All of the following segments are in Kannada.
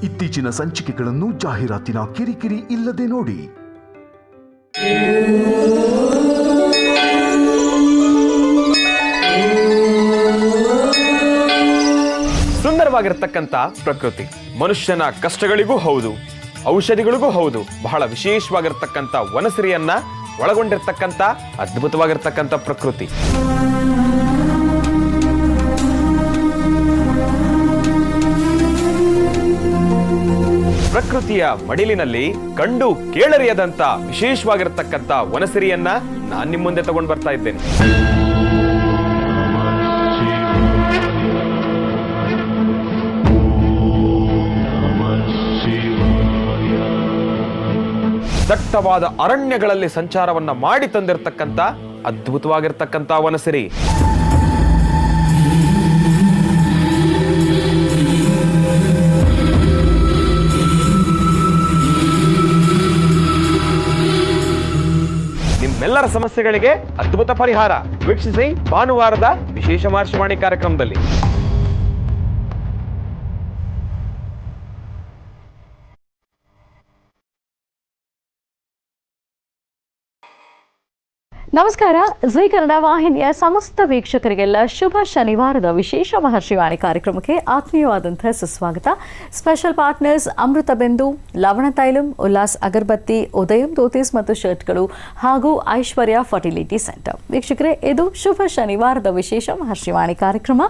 ಇತ್ತೀಚಿನ ಸಂಚಿಕೆಗಳನ್ನು ಜಾಹೀರಾತಿನ ಕಿರಿಕಿರಿ ಇಲ್ಲದೆ ನೋಡಿ. ಸುಂದರವಾಗಿರತಕ್ಕಂಥ ಪ್ರಕೃತಿ ಮನುಷ್ಯನ ಕಷ್ಟಗಳಿಗೂ ಹೌದು, ಔಷಧಿಗಳಿಗೂ ಹೌದು. ಬಹಳ ವಿಶೇಷವಾಗಿರತಕ್ಕಂಥ ವನಸಿರಿಯನ್ನ ಒಳಗೊಂಡಿರ್ತಕ್ಕಂಥ ಅದ್ಭುತವಾಗಿರ್ತಕ್ಕಂಥ ಪ್ರಕೃತಿ. ಪ್ರಕೃತಿಯ ಮಡಿಲಿನಲ್ಲಿ ಕಂಡು ಕೇಳರಿಯದಂತ ವಿಶೇಷವಾಗಿರತಕ್ಕಂಥ ವನಸಿರಿಯನ್ನ ನಾನ್ ನಿಮ್ಮ ಮುಂದೆ ತಗೊಂಡು ಬರ್ತಾ ಇದ್ದೇನೆ. ದಟ್ಟವಾದ ಅರಣ್ಯಗಳಲ್ಲಿ ಸಂಚಾರವನ್ನ ಮಾಡಿ ತಂದಿರತಕ್ಕಂಥ ಅದ್ಭುತವಾಗಿರ್ತಕ್ಕಂಥ ವನಸಿರಿ. ನಿಮ್ಮೆಲ್ಲರ ಸಮಸ್ಯೆಗಳಿಗೆ ಅದ್ಭುತ ಪರಿಹಾರ ವೀಕ್ಷಿಸಿ ಭಾನುವಾರದ ವಿಶೇಷ ಮಹರ್ಷಿವಾಣಿ ಕಾರ್ಯಕ್ರಮದಲ್ಲಿ. ನಮಸ್ಕಾರ. ಜೈ ಕನ್ನಡ ವಾಹಿನಿಯ ಸಮಸ್ತ ವೀಕ್ಷಕರಿಗೆಲ್ಲ ಶುಭ ಶನಿವಾರದ ವಿಶೇಷ ಮಹರ್ಷಿವಾಣಿ ಕಾರ್ಯಕ್ರಮಕ್ಕೆ ಆತ್ಮೀಯವಾದಂತಹ ಸುಸ್ವಾಗತ. ಸ್ಪೆಷಲ್ ಪಾರ್ಟ್ನರ್ಸ್ ಅಮೃತ ಬಿಂದು, ಲವಣ ತೈಲಂ, ಉಲ್ಲಾಸ್ ಅಗರಬತ್ತಿ, ಉದಯಂ ಧೋತೀಸ್ ಮತ್ತು ಶರ್ಟ್ಗಳು ಹಾಗೂ ಐಶ್ವರ್ಯ ಫರ್ಟಿಲಿಟಿ ಸೆಂಟರ್. ವೀಕ್ಷಕರೇ, ಇದು ಶುಭ ಶನಿವಾರದ ವಿಶೇಷ ಮಹರ್ಷಿವಾಣಿ ಕಾರ್ಯಕ್ರಮ.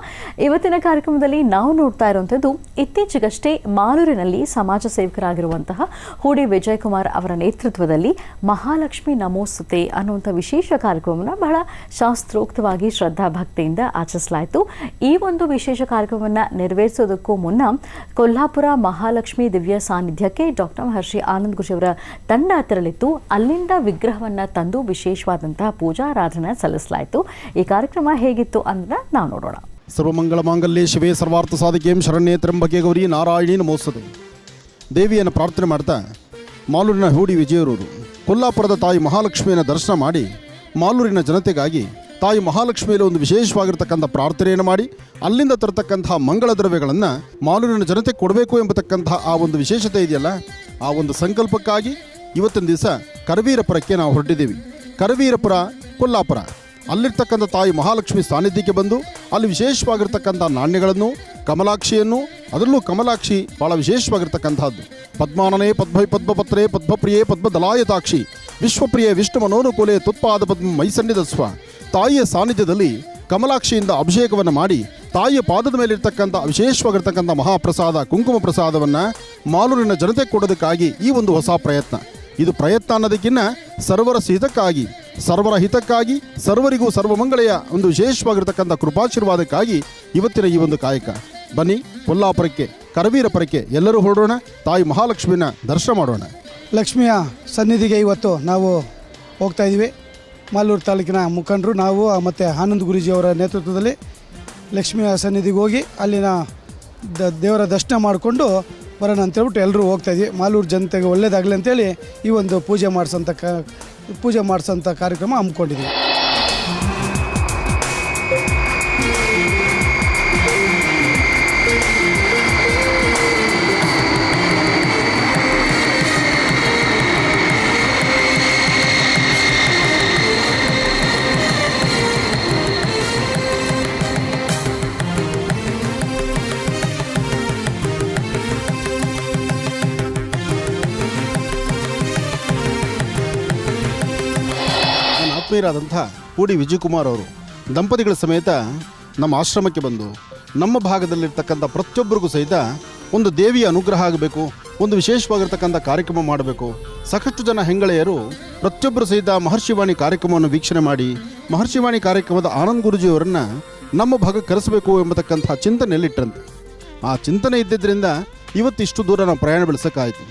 ಇವತ್ತಿನ ಕಾರ್ಯಕ್ರಮದಲ್ಲಿ ನಾವು ನೋಡ್ತಾ ಇರುವಂಥದ್ದು ಇತ್ತೀಚೆಗಷ್ಟೇ ಮಾಲೂರಿನಲ್ಲಿ ಸಮಾಜ ಸೇವಕರಾಗಿರುವಂತಹ ಹೂಡಿ ವಿಜಯ್ ಕುಮಾರ್ ಅವರ ನೇತೃತ್ವದಲ್ಲಿ ಮಹಾಲಕ್ಷ್ಮಿ ನಮೋಸ್ತುತೆ ಅನ್ನುವಂಥ ವಿಶೇಷ ಕಾರ್ಯಕ್ರಮವನ್ನು ಬಹಳ ಶಾಸ್ತ್ರೋಕ್ತವಾಗಿ ಶ್ರದ್ಧಾ ಭಕ್ತಿಯಿಂದ ಆಚರಿಸಲಾಯಿತು. ಈ ಒಂದು ವಿಶೇಷ ಕಾರ್ಯಕ್ರಮವನ್ನು ನೆರವೇರಿಸೋದಕ್ಕೂ ಮುನ್ನ ಕೊಲ್ಹಾಪುರ ಮಹಾಲಕ್ಷ್ಮಿ ದಿವ್ಯ ಸಾನ್ನಿಧ್ಯಕ್ಕೆ ಡಾಕ್ಟರ್ ಮಹರ್ಷಿ ಆನಂದ್ ಗುರುಜಿ ಅವರ ತಂಡ ತೆರಳಿತ್ತು. ಅಲ್ಲಿಂದ ವಿಗ್ರಹವನ್ನು ತಂದು ವಿಶೇಷವಾದಂತಹ ಪೂಜಾ ಆರಾಧನೆ ಸಲ್ಲಿಸಲಾಯಿತು. ಈ ಕಾರ್ಯಕ್ರಮ ಹೇಗಿತ್ತು ಅಂದ್ರೆ ನಾವು ನೋಡೋಣ. ಸರ್ವಮಂಗಳ ಮಾಂಗಲ್ಯೆ ಶಿವೆ ಸರ್ವಾರ್ಥ ಸಾಧಿಕೆಂ ಶರಣ್ಯೇ ತ್ರ್ಯಂಬಕೆ ಗೌರಿ ನಾರಾಯಣಿ ನಮೋಸ್ತುತೆ. ದೇವಿಯನ್ನು ಪ್ರಾರ್ಥನೆ ಮಾಡ್ತಾ ಮಾಲೂರಿನ ಹೂಡಿ ವಿಜಯರವರು ಕೊಲ್ಲಾಪುರದ ತಾಯಿ ಮಹಾಲಕ್ಷ್ಮಿಯನ್ನು ದರ್ಶನ ಮಾಡಿ ಮಾಲೂರಿನ ಜನತೆಗಾಗಿ ತಾಯಿ ಮಹಾಲಕ್ಷ್ಮಿಯಲ್ಲಿ ಒಂದು ವಿಶೇಷವಾಗಿರ್ತಕ್ಕಂಥ ಪ್ರಾರ್ಥನೆಯನ್ನು ಮಾಡಿ ಅಲ್ಲಿಂದ ತರತಕ್ಕಂತಹ ಮಂಗಳ ದ್ರವ್ಯಗಳನ್ನು ಮಾಲೂರಿನ ಜನತೆ ಕೊಡಬೇಕು ಎಂಬತಕ್ಕಂತಹ ಆ ಒಂದು ವಿಶೇಷತೆ ಇದೆಯಲ್ಲ, ಆ ಒಂದು ಸಂಕಲ್ಪಕ್ಕಾಗಿ ಇವತ್ತಿನ ದಿವಸ ಕರವೀರಪುರಕ್ಕೆ ನಾವು ಹೊರಟಿದ್ದೀವಿ. ಕರವೀರಪುರ ಕೊಲ್ಲಾಪುರ ಅಲ್ಲಿರ್ತಕ್ಕಂಥ ತಾಯಿ ಮಹಾಲಕ್ಷ್ಮಿ ಸಾನ್ನಿಧ್ಯಕ್ಕೆ ಬಂದು ಅಲ್ಲಿ ವಿಶೇಷವಾಗಿರ್ತಕ್ಕಂಥ ನಾಣ್ಯಗಳನ್ನು, ಕಮಲಾಕ್ಷಿಯನ್ನು, ಅದರಲ್ಲೂ ಕಮಲಾಕ್ಷಿ ಭಾಳ ವಿಶೇಷವಾಗಿರ್ತಕ್ಕಂಥದ್ದು. ಪದ್ಮಾನನೇ ಪದ್ಮೈ ಪದ್ಮಪತ್ರೇ ಪದ್ಮಪ್ರಿಯೇ ಪದ್ಮದಲಾಯತಾಕ್ಷಿ ವಿಶ್ವಪ್ರಿಯೆ ವಿಷ್ಣು ಮನೋನುಕೂಲೆ ತುತ್ಪಾದ ಪದ್ಮ ಮೈಸನ್ನಿಧಸ್ವ. ತಾಯಿಯ ಸಾನ್ನಿಧ್ಯದಲ್ಲಿ ಕಮಲಾಕ್ಷಿಯಿಂದ ಅಭಿಷೇಕವನ್ನು ಮಾಡಿ ತಾಯಿಯ ಪಾದದ ಮೇಲಿರ್ತಕ್ಕಂಥ ವಿಶೇಷವಾಗಿರ್ತಕ್ಕಂಥ ಮಹಾಪ್ರಸಾದ ಕುಂಕುಮ ಪ್ರಸಾದವನ್ನು ಮಾಲೂರಿನ ಜನತೆ ಕೊಡೋದಕ್ಕಾಗಿ ಈ ಒಂದು ಹೊಸ ಪ್ರಯತ್ನ. ಇದು ಪ್ರಯತ್ನ ಅನ್ನೋದಕ್ಕಿಂತ ಸರ್ವರ ಹಿತಕ್ಕಾಗಿ, ಸರ್ವರ ಹಿತಕ್ಕಾಗಿ, ಸರ್ವರಿಗೂ ಸರ್ವಮಂಗಳೆಯ ಒಂದು ವಿಶೇಷವಾಗಿರ್ತಕ್ಕಂಥ ಕೃಪಾಶೀರ್ವಾದಕ್ಕಾಗಿ ಇವತ್ತಿನ ಈ ಒಂದು ಕಾಯಕ. ಬನ್ನಿ ಕೊಲ್ಲಾಪುರಕ್ಕೆ, ಕರವೀರಪುರಕ್ಕೆ ಎಲ್ಲರೂ ಹೊರಡೋಣ, ತಾಯಿ ಮಹಾಲಕ್ಷ್ಮಿನ ದರ್ಶನ ಮಾಡೋಣ. ಲಕ್ಷ್ಮಿಯ ಸನ್ನಿಧಿಗೆ ಇವತ್ತು ನಾವು ಹೋಗ್ತಾ ಇದ್ದೀವಿ. ಮಾಲೂರು ತಾಲೂಕಿನ ಮುಖಂಡರು ನಾವು ಮತ್ತು ಆನಂದ್ ಗುರೂಜಿಯವರ ನೇತೃತ್ವದಲ್ಲಿ ಲಕ್ಷ್ಮಿಯ ಸನ್ನಿಧಿಗೆ ಹೋಗಿ ಅಲ್ಲಿನ ದೇವರ ದರ್ಶನ ಮಾಡಿಕೊಂಡು ಬರೋಣ ಅಂತೇಳ್ಬಿಟ್ಟು ಎಲ್ಲರೂ ಹೋಗ್ತಾಯಿದ್ವಿ. ಮಾಲೂರು ಜನತೆಗೆ ಒಳ್ಳೇದಾಗಲಿ ಅಂತೇಳಿ ಈ ಒಂದು ಪೂಜೆ ಮಾಡಿಸೋಂಥ ಕಾರ್ಯಕ್ರಮ ಹಮ್ಮಿಕೊಂಡಿದ್ದೀವಿ. ಆತ್ಮೀಯರಾದಂಥ ಹೂಡಿ ವಿಜಯ್ ಕುಮಾರ್ ಅವರು ದಂಪತಿಗಳ ಸಮೇತ ನಮ್ಮ ಆಶ್ರಮಕ್ಕೆ ಬಂದು ನಮ್ಮ ಭಾಗದಲ್ಲಿರ್ತಕ್ಕಂಥ ಪ್ರತಿಯೊಬ್ಬರಿಗೂ ಸಹಿತ ಒಂದು ದೇವಿಯ ಅನುಗ್ರಹ ಆಗಬೇಕು, ಒಂದು ವಿಶೇಷವಾಗಿರ್ತಕ್ಕಂಥ ಕಾರ್ಯಕ್ರಮ ಮಾಡಬೇಕು. ಸಾಕಷ್ಟು ಜನ ಹೆಂಗಳೆಯರು ಪ್ರತಿಯೊಬ್ಬರು ಸಹಿತ ಮಹರ್ಷಿವಾಣಿ ಕಾರ್ಯಕ್ರಮವನ್ನು ವೀಕ್ಷಣೆ ಮಾಡಿ ಮಹರ್ಷಿವಾಣಿ ಕಾರ್ಯಕ್ರಮದ ಆನಂದ್ ಗುರೂಜಿಯವರನ್ನು ನಮ್ಮ ಭಾಗಕ್ಕೆ ಕರೆಸಬೇಕು ಎಂಬತಕ್ಕಂಥ ಚಿಂತನೆಯಲ್ಲಿಟ್ಟರಂತೆ. ಆ ಚಿಂತನೆ ಇದ್ದಿದ್ದರಿಂದ ಇವತ್ತಿಷ್ಟು ದೂರ ನಾವು ಪ್ರಯಾಣ ಬೆಳೆಸೋಕ್ಕಾಯಿತು.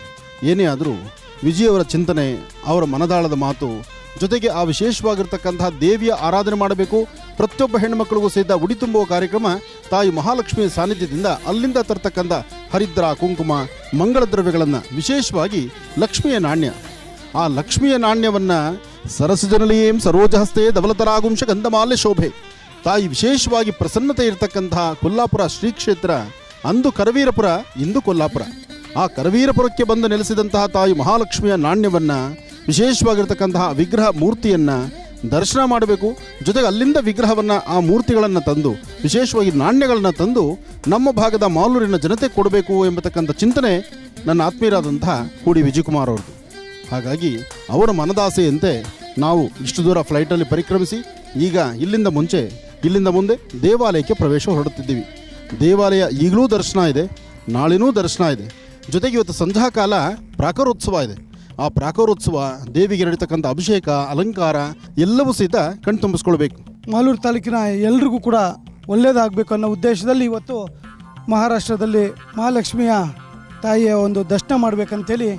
ಏನೇ ಆದರೂ ವಿಜಯವರ ಚಿಂತನೆ, ಅವರ ಮನದಾಳದ ಮಾತು, ಜೊತೆಗೆ ಆ ವಿಶೇಷವಾಗಿರ್ತಕ್ಕಂತಹ ದೇವಿಯ ಆರಾಧನೆ ಮಾಡಬೇಕು, ಪ್ರತಿಯೊಬ್ಬ ಹೆಣ್ಣುಮಕ್ಕಳಿಗೂ ಸಹಿತ ಉಡಿ ತುಂಬುವ ಕಾರ್ಯಕ್ರಮ ತಾಯಿ ಮಹಾಲಕ್ಷ್ಮಿಯ ಸಾನ್ನಿಧ್ಯದಿಂದ ಅಲ್ಲಿಂದ ತರ್ತಕ್ಕಂಥ ಹರಿದ್ರ, ಕುಂಕುಮ, ಮಂಗಳ ದ್ರವ್ಯಗಳನ್ನು, ವಿಶೇಷವಾಗಿ ಲಕ್ಷ್ಮಿಯ ನಾಣ್ಯ, ಆ ಲಕ್ಷ್ಮಿಯ ನಾಣ್ಯವನ್ನು ಸರಸಜನಲೀಂ ಸರೋಜಹಸ್ತೆ ಧವಲತರಾಗುಂಶ ಗಂಧಮಾಲ್ಯ ಶೋಭೆ. ತಾಯಿ ವಿಶೇಷವಾಗಿ ಪ್ರಸನ್ನತೆ ಇರತಕ್ಕಂತಹ ಕೊಲ್ಲಾಪುರ ಶ್ರೀ ಕ್ಷೇತ್ರ, ಅಂದು ಕರವೀರಪುರ, ಇಂದು ಕೊಲ್ಲಾಪುರ. ಆ ಕರವೀರಪುರಕ್ಕೆ ಬಂದು ನೆಲೆಸಿದಂತಹ ತಾಯಿ ಮಹಾಲಕ್ಷ್ಮಿಯ ನಾಣ್ಯವನ್ನು, ವಿಶೇಷವಾಗಿರ್ತಕ್ಕಂತಹ ವಿಗ್ರಹ ಮೂರ್ತಿಯನ್ನು ದರ್ಶನ ಮಾಡಬೇಕು. ಜೊತೆಗೆ ಅಲ್ಲಿಂದ ವಿಗ್ರಹವನ್ನು, ಆ ಮೂರ್ತಿಗಳನ್ನು ತಂದು, ವಿಶೇಷವಾಗಿ ನಾಣ್ಯಗಳನ್ನು ತಂದು ನಮ್ಮ ಭಾಗದ ಮಾಲೂರಿನ ಜನತೆ ಕೊಡಬೇಕು ಎಂಬತಕ್ಕಂಥ ಚಿಂತನೆ ನನ್ನ ಆತ್ಮೀಯರಾದಂತಹ ಹೂಡಿ ವಿಜಯಕುಮಾರ್ ಅವ್ರದ್ದು. ಹಾಗಾಗಿ ಅವರ ಮನದಾಸೆಯಂತೆ ನಾವು ಇಷ್ಟು ದೂರ ಫ್ಲೈಟಲ್ಲಿ ಪರಿಕ್ರಮಿಸಿ ಈಗ ಇಲ್ಲಿಂದ ಮುಂದೆ ದೇವಾಲಯಕ್ಕೆ ಪ್ರವೇಶ ಹೊರಡುತ್ತಿದ್ದೀವಿ. ದೇವಾಲಯ ಈಗಲೂ ದರ್ಶನ ಇದೆ, ನಾಳೆನೂ ದರ್ಶನ ಇದೆ. ಜೊತೆಗೆ ಇವತ್ತು ಸಂಧ್ಯಾ ಕಾಲ ಪ್ರಾಕಾರೋತ್ಸವ ಇದೆ. ಆ ಪ್ರಾಕಾರೋತ್ಸವ, ದೇವಿಗೆ ನಡೀತಕ್ಕಂಥ ಅಭಿಷೇಕ, ಅಲಂಕಾರ ಎಲ್ಲವೂ ಸಹಿತ ಕಣ್ತುಂಬಿಸ್ಕೊಳ್ಬೇಕು. ಮಾಲೂರು ತಾಲೂಕಿನ ಎಲ್ರಿಗೂ ಕೂಡ ಒಳ್ಳೆಯದಾಗಬೇಕು ಅನ್ನೋ ಉದ್ದೇಶದಲ್ಲಿ ಇವತ್ತು ಮಹಾರಾಷ್ಟ್ರದಲ್ಲಿ ಮಹಾಲಕ್ಷ್ಮಿಯ ತಾಯಿಯ ಒಂದು ದರ್ಶನ ಮಾಡಬೇಕಂತೇಳಿ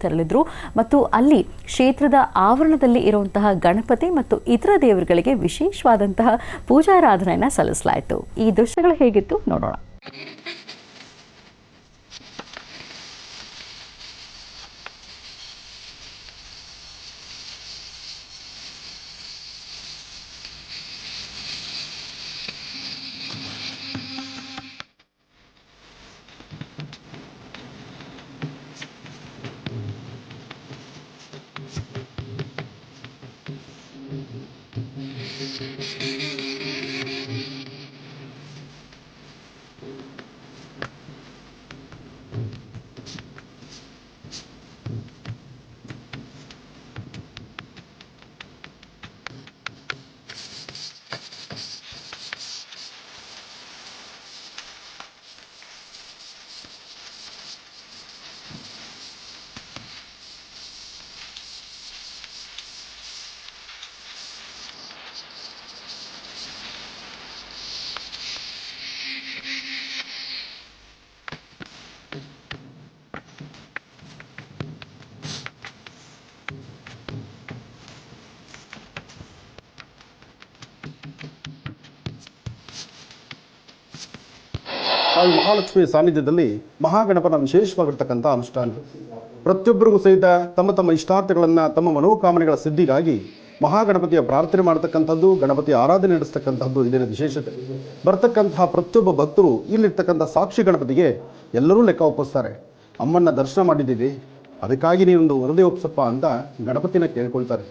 ತೆರಳಿದ್ರು ಮತ್ತು ಅಲ್ಲಿ ಕ್ಷೇತ್ರದ ಆವರಣದಲ್ಲಿ ಇರುವಂತಹ ಗಣಪತಿ ಮತ್ತು ಇತರ ದೇವರುಗಳಿಗೆ ವಿಶೇಷವಾದಂತಹ ಪೂಜಾರಾಧನೆಯನ್ನ ಸಲ್ಲಿಸಲಾಯಿತು. ಈ ದೃಶ್ಯಗಳು ಹೇಗಿತ್ತು ನೋಡೋಣ. ತಾಯಿ ಮಹಾಲಕ್ಷ್ಮಿ ಸಾನ್ನಿಧ್ಯದಲ್ಲಿ ಮಹಾಗಣಪನ ವಿಶೇಷವಾಗಿರ್ತಕ್ಕಂಥ ಅನುಷ್ಠಾನ. ಪ್ರತಿಯೊಬ್ಬರಿಗೂ ಸಹಿತ ತಮ್ಮ ತಮ್ಮ ಇಷ್ಟಾರ್ಥಗಳನ್ನು, ತಮ್ಮ ಮನೋಕಾಮನೆಗಳ ಸಿದ್ಧಿಗಾಗಿ ಮಹಾಗಣಪತಿಯ ಪ್ರಾರ್ಥನೆ ಮಾಡ್ತಕ್ಕಂಥದ್ದು, ಗಣಪತಿಯ ಆರಾಧನೆ ನಡೆಸ್ತಕ್ಕಂಥದ್ದು ಇಲ್ಲಿನ ವಿಶೇಷತೆ. ಬರ್ತಕ್ಕಂತಹ ಪ್ರತಿಯೊಬ್ಬ ಭಕ್ತರು ಇಲ್ಲಿರ್ತಕ್ಕಂಥ ಸಾಕ್ಷಿ ಗಣಪತಿಗೆ ಎಲ್ಲರೂ ಲೆಕ್ಕ ಒಪ್ಪಿಸ್ತಾರೆ. ಅಮ್ಮನ್ನ ದರ್ಶನ ಮಾಡಿದ್ದೀವಿ, ಅದಕ್ಕಾಗಿ ನೀನೊಂದು ವರದಿ ಒಪ್ಸಪ್ಪ ಅಂತ ಗಣಪತಿನ ಕೇಳ್ಕೊಳ್ತಾರೆ.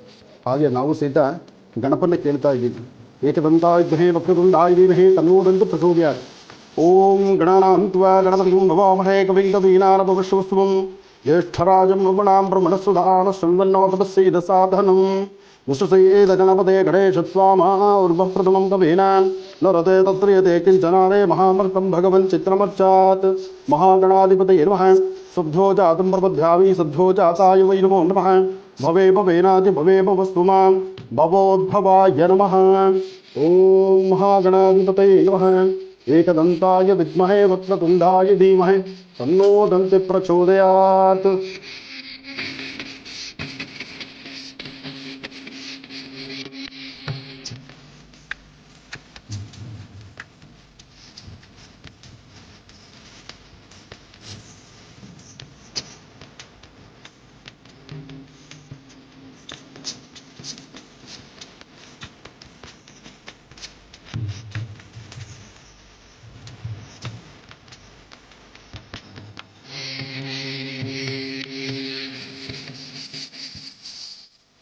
ಹಾಗೆ ನಾವು ಸಹಿತ ಗಣಪನ ಕೇಳ್ತಾ ಇದ್ದೀವಿ. ಏಕದಂತಾಯ ವಿದ್ಮಹೇ ವಕ್ರತುಂಡಾಯ ಧೀಮಹಿ ತನ್ನೋ ಪ್ರಚೋದಯಾತ್. ಓಂ ಗಣಾನಾಂ ತ್ವಾ ಗಣಪತಿಂ ನಮಾಮಹೇ ಕವಿಂ ಕವೀನಾರಭವಶ್ರವಸ್ತಮಂ ಜ್ಯೇಷ್ಠರಾಜಂ ನೃಣಾಂ ಬ್ರಹ್ಮಣಸ್ಸುಧಾನ ಶೃಣ್ವನ್ನವತಪಸ್ಸೇದ ಸಾಧನಂ ವಿಶ್ವಸೇದ ಗಣಪತೆ ಗಣೇಶತ್ವಾಮಾರ್ಭಪ್ರಥಮಂ ಕವೀನಾನ್ ನರತೆ ತತ್ರಿಯತೆ ಕಿಂಚನಾರೇ ಮಹಾಮರ್ಕಂ ಭಗವನ್ ಚಿತ್ರಮರ್ಚಾತ್. ಮಹಾಗಣಾಧಿಪತಯೇ ನಮಃ. ಸದ್ಧೋ ಜಾತಂ ಪ್ರಪದ್ಭ್ಯಾಮಿ ಸದ್ಧೋ ಜಾತಾಯ ವೈ ನಮೋ ನಮಃ. ಭವೇ ಭವೇನಾತಿ ಭವೇ ಭವಸ್ತು ಮಾಂ ಭವೋದ್ಭವಾಯ ನಮಃ. ಓಂ ಮಹಾಗಣಾಧಿಪತಯೇ ನಮಃ. ಏಕದಂತಾಯ ವಿದ್ಮಹೇ ವಕ್ರತುಂಡಾಯ ಧೀಮಹಿ ತನ್ನೋ ದಂತಿ ಪ್ರಚೋದಯಾತ್.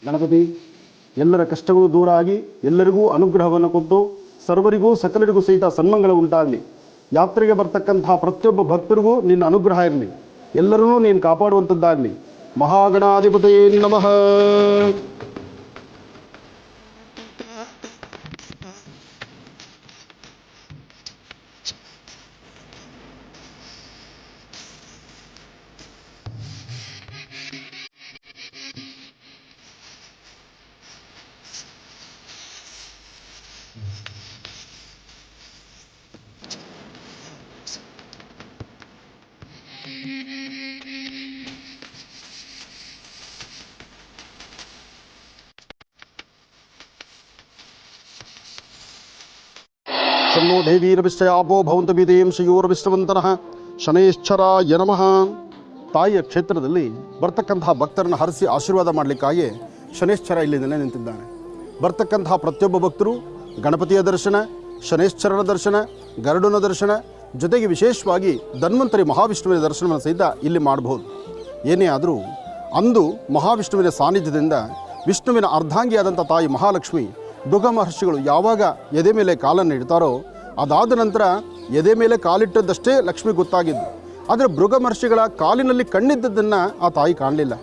ಗಣಪತಿ ಎಲ್ಲರ ಕಷ್ಟಗಳು ದೂರ ಆಗಿ ಎಲ್ಲರಿಗೂ ಅನುಗ್ರಹವನ್ನು ಕೊಟ್ಟು ಸರ್ವರಿಗೂ ಸಕಲರಿಗೂ ಸಹಿತ ಸನ್ಮಂಗಳ ಉಂಟಾಗಲಿ. ಯಾತ್ರೆಗೆ ಬರ್ತಕ್ಕಂತಹ ಪ್ರತಿಯೊಬ್ಬ ಭಕ್ತರಿಗೂ ನಿನ್ನ ಅನುಗ್ರಹ ಇರಲಿ, ಎಲ್ಲರನ್ನೂ ನೀನು ಕಾಪಾಡುವಂಥದ್ದಾಗಲಿ. ಮಹಾಗಣಾಧಿಪತಯೇ ನಮಃ. ಶನ್ನೋ ದೇವೀರವಿಶ್ಚಯಾಪೋ ಭವಂತ ವಿದೇಂ ಶ್ರೀಯೋರವಿಶ್ರವಂತನಃ ಶನೈಶ್ಚರಾಯ ನಮಃ. ತಾಯಿಯ ಕ್ಷೇತ್ರದಲ್ಲಿ ಬರ್ತಕ್ಕಂತಹ ಭಕ್ತರನ್ನು ಹರಿಸಿ ಆಶೀರ್ವಾದ ಮಾಡಲಿಕ್ಕಾಗಿ ಶನೈಶ್ಚರ ಇಲ್ಲಿಂದಲೇ ನಿಂತಿದ್ದಾನೆ. ಬರ್ತಕ್ಕಂತಹ ಪ್ರತಿಯೊಬ್ಬ ಭಕ್ತರು ಗಣಪತಿಯ ದರ್ಶನ, ಶನೈಶ್ಚರನ ದರ್ಶನ, ಗರುಡನ ದರ್ಶನ, ಜೊತೆಗೆ ವಿಶೇಷವಾಗಿ ಧನ್ವಂತರಿ ಮಹಾವಿಷ್ಣುವಿನ ದರ್ಶನವನ್ನು ಸಹಿತ ಇಲ್ಲಿ ಮಾಡಬಹುದು. ಏನೇ ಆದರೂ ಅಂದು ಮಹಾವಿಷ್ಣುವಿನ ಸಾನ್ನಿಧ್ಯದಿಂದ ವಿಷ್ಣುವಿನ ಅರ್ಧಾಂಗಿಯಾದಂಥ ತಾಯಿ ಮಹಾಲಕ್ಷ್ಮಿ ಮೃಗ ಮಹರ್ಷಿಗಳು ಯಾವಾಗ ಎದೆ ಮೇಲೆ ಕಾಲನ್ನು ಇಡ್ತಾರೋ ಅದಾದ ನಂತರ ಎದೆ ಮೇಲೆ ಕಾಲಿಟ್ಟದ್ದಷ್ಟೇ ಲಕ್ಷ್ಮಿ ಗೊತ್ತಾಗಿದ್ದು. ಆದರೆ ಮೃಗ ಮಹರ್ಷಿಗಳ ಕಾಲಿನಲ್ಲಿ ಕಣ್ಣಿದ್ದದ್ದನ್ನು ಆ ತಾಯಿ ಕಾಣಲಿಲ್ಲ.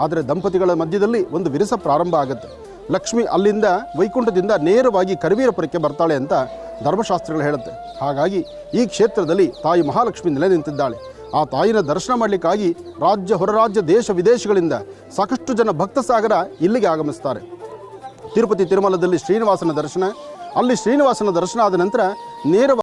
ಆದರೆ ದಂಪತಿಗಳ ಮಧ್ಯದಲ್ಲಿ ಒಂದು ವಿರಸ ಪ್ರಾರಂಭ ಆಗುತ್ತೆ. ಲಕ್ಷ್ಮಿ ಅಲ್ಲಿಂದ ವೈಕುಂಠದಿಂದ ನೇರವಾಗಿ ಕರಿವೀರಪುರಕ್ಕೆ ಬರ್ತಾಳೆ ಅಂತ ಧರ್ಮಶಾಸ್ತ್ರಗಳು ಹೇಳುತ್ತೆ. ಹಾಗಾಗಿ ಈ ಕ್ಷೇತ್ರದಲ್ಲಿ ತಾಯಿ ಮಹಾಲಕ್ಷ್ಮಿ ನೆಲೆ ನಿಂತಿದ್ದಾಳೆ. ಆ ತಾಯಿನ ದರ್ಶನ ಮಾಡಲಿಕ್ಕಾಗಿ ರಾಜ್ಯ ಹೊರ ರಾಜ್ಯ ದೇಶ ವಿದೇಶಗಳಿಂದ ಸಾಕಷ್ಟು ಜನ ಭಕ್ತ ಸಾಗರ ಇಲ್ಲಿಗೆ ಆಗಮಿಸ್ತಾರೆ. ತಿರುಪತಿ ತಿರುಮಲದಲ್ಲಿ ಶ್ರೀನಿವಾಸನ ದರ್ಶನ, ಅಲ್ಲಿ ಶ್ರೀನಿವಾಸನ ದರ್ಶನ ಆದ ನಂತರ ನೇರವಾಗಿ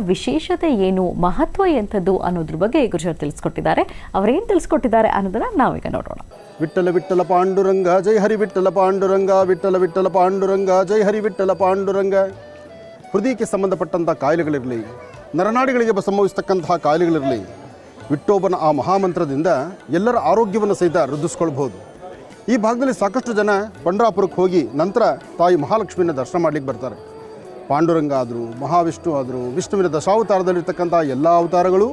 ವಿಶೇಷತೆ ಏನು, ಮಹತ್ವ ಎಂಥದ್ದು ಅನ್ನೋದ್ರ ಬಗ್ಗೆ ಗುರುಜರ್ ತಿಳಿಸ್ಕೊಟ್ಟಿದ್ದಾರೆ. ಅವರೇನು ತಿಳಿಸ್ಕೊಟ್ಟಿದ್ದಾರೆ ಅನ್ನೋದನ್ನ ನಾವೀಗ ನೋಡೋಣ. ವಿಠ್ಠಲ ವಿಠ್ಠಲ ಪಾಂಡುರಂಗ ಜೈ ಹರಿ ವಿಠ್ಠಲ ಪಾಂಡುರಂಗ, ವಿಠ್ಠಲ ವಿಠ್ಠಲ ಪಾಂಡುರಂಗ ಜೈ ಹರಿ ವಿಠ್ಠಲ ಪಾಂಡುರಂಗ. ಹೃದಯಕ್ಕೆ ಸಂಬಂಧಪಟ್ಟಂಥ ಕಾಯಿಲೆಗಳಿರಲಿ, ನರನಾಡಿಗಳಿಗೆ ಸಂಭವಿಸ್ತಕ್ಕಂತಹ ಕಾಯಿಲೆಗಳಿರಲಿ, ವಿಠ್ಠೋಬನ ಆ ಮಹಾಮಂತ್ರದಿಂದ ಎಲ್ಲರ ಆರೋಗ್ಯವನ್ನು ಸಹಿತ ವೃದ್ಧಿಸ್ಕೊಳ್ಬಹುದು. ಈ ಭಾಗದಲ್ಲಿ ಸಾಕಷ್ಟು ಜನ ಪಂಡ್ರಾಪುರಕ್ಕೆ ಹೋಗಿ ನಂತರ ತಾಯಿ ಮಹಾಲಕ್ಷ್ಮಿಯನ್ನು ದರ್ಶನ ಮಾಡಲಿಕ್ಕೆ ಬರ್ತಾರೆ. ಪಾಂಡುರಂಗ ಆದರೂ, ಮಹಾವಿಷ್ಣು ಆದರೂ, ವಿಷ್ಣುವಿನ ದಶಾವತಾರದಲ್ಲಿರ್ತಕ್ಕಂಥ ಎಲ್ಲ ಅವತಾರಗಳು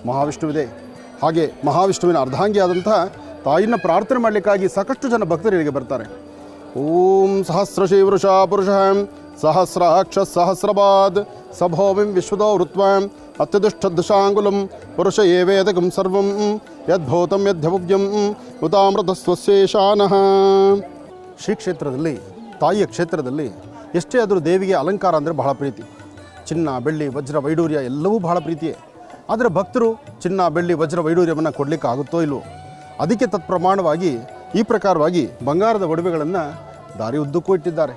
ಮಹಾವಿಷ್ಣುವಿದೆ. ಹಾಗೆ ಮಹಾವಿಷ್ಣುವಿನ ಅರ್ಧಾಂಗಿ ಆದಂತಹ ತಾಯಿನ ಪ್ರಾರ್ಥನೆ ಮಾಡಲಿಕ್ಕಾಗಿ ಸಾಕಷ್ಟು ಜನ ಭಕ್ತರು ಇಲ್ಲಿಗೆ ಬರ್ತಾರೆ. ಓಂ ಸಹಸ್ರಶೀವೃಷ ಪುರುಷ ಸಹಸ್ರಾಕ್ಷ ಸಹಸ್ರಪಾದ್ ಸಭೋಮಿಂ ವಿಶ್ವದೋ ವೃತ್ವಾಂ ಅತ್ಯದುಷ್ಟದಶಾಂಗುಲಂ ಪುರುಷ ಏವೇದಕಂ ಸರ್ವಂ ಯದ್ಭೂತಂ ಯದ್ಭವ್ಯಂ ಉತಾಮೃತಸ್ವಶೇಷಾನಃ. ಶ್ರೀ ಕ್ಷೇತ್ರದಲ್ಲಿ, ತಾಯಿಯ ಕ್ಷೇತ್ರದಲ್ಲಿ ಎಷ್ಟೇ ಆದರೂ ದೇವಿಗೆ ಅಲಂಕಾರ ಅಂದರೆ ಬಹಳ ಪ್ರೀತಿ. ಚಿನ್ನ, ಬೆಳ್ಳಿ, ವಜ್ರ, ವೈಡೂರ್ಯ ಎಲ್ಲವೂ ಬಹಳ ಪ್ರೀತಿಯೇ. ಆದರೆ ಭಕ್ತರು ಚಿನ್ನ, ಬೆಳ್ಳಿ, ವಜ್ರ, ವೈಡೂರ್ಯವನ್ನು ಕೊಡಲಿಕ್ಕೆ ಆಗುತ್ತೋ ಇಲ್ವೋ, ಅದಕ್ಕೆ ತತ್ಪ್ರಮಾಣವಾಗಿ ಈ ಪ್ರಕಾರವಾಗಿ ಬಂಗಾರದ ಒಡವೆಗಳನ್ನು ದಾರಿ ಉದ್ದಕ್ಕೂ ಇಟ್ಟಿದ್ದಾರೆ.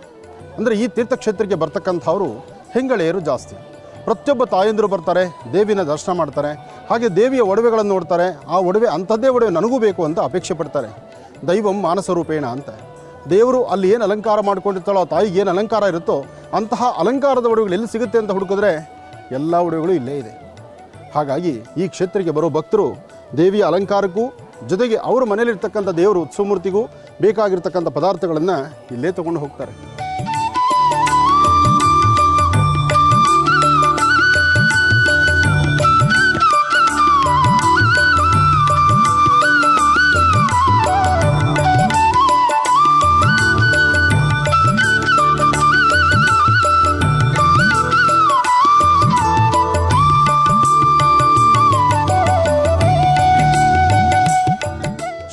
ಅಂದರೆ ಈ ತೀರ್ಥಕ್ಷೇತ್ರಕ್ಕೆ ಬರ್ತಕ್ಕಂಥವರು ಹೆಂಗಳೆಯರು ಜಾಸ್ತಿ. ಪ್ರತಿಯೊಬ್ಬ ತಾಯಂದಿರು ಬರ್ತಾರೆ, ದೇವಿನ ದರ್ಶನ ಮಾಡ್ತಾರೆ, ಹಾಗೆ ದೇವಿಯ ಒಡವೆಗಳನ್ನು ನೋಡ್ತಾರೆ. ಆ ಒಡವೆ ಅಂಥದ್ದೇ ಒಡವೆ ನನಗೂ ಬೇಕು ಅಂತ ಅಪೇಕ್ಷೆ ಪಡ್ತಾರೆ. ದೈವಂ ಮಾನಸರೂಪೇಣ ಅಂತ. ದೇವರು ಅಲ್ಲಿ ಏನು ಅಲಂಕಾರ ಮಾಡ್ಕೊಂಡಿರ್ತಾಳೋ, ಆ ತಾಯಿಗೆ ಏನು ಅಲಂಕಾರ ಇರುತ್ತೋ ಅಂತಹ ಅಲಂಕಾರದ ಒಡವೆಗಳು ಎಲ್ಲಿ ಸಿಗುತ್ತೆ ಅಂತ ಹುಡುಕಿದ್ರೆ ಎಲ್ಲ ಒಡವೆಗಳು ಇಲ್ಲೇ ಇದೆ. ಹಾಗಾಗಿ ಈ ಕ್ಷೇತ್ರಕ್ಕೆ ಬರೋ ಭಕ್ತರು ದೇವಿಯ ಅಲಂಕಾರಕ್ಕೂ ಜೊತೆಗೆ ಅವರ ಮನೆಯಲ್ಲಿರ್ತಕ್ಕಂಥ ದೇವರ ಉತ್ಸವಮೂರ್ತಿಗೂ ಬೇಕಾಗಿರ್ತಕ್ಕಂಥ ಪದಾರ್ಥಗಳನ್ನು ಇಲ್ಲೇ ತಗೊಂಡು ಹೋಗ್ತಾರೆ.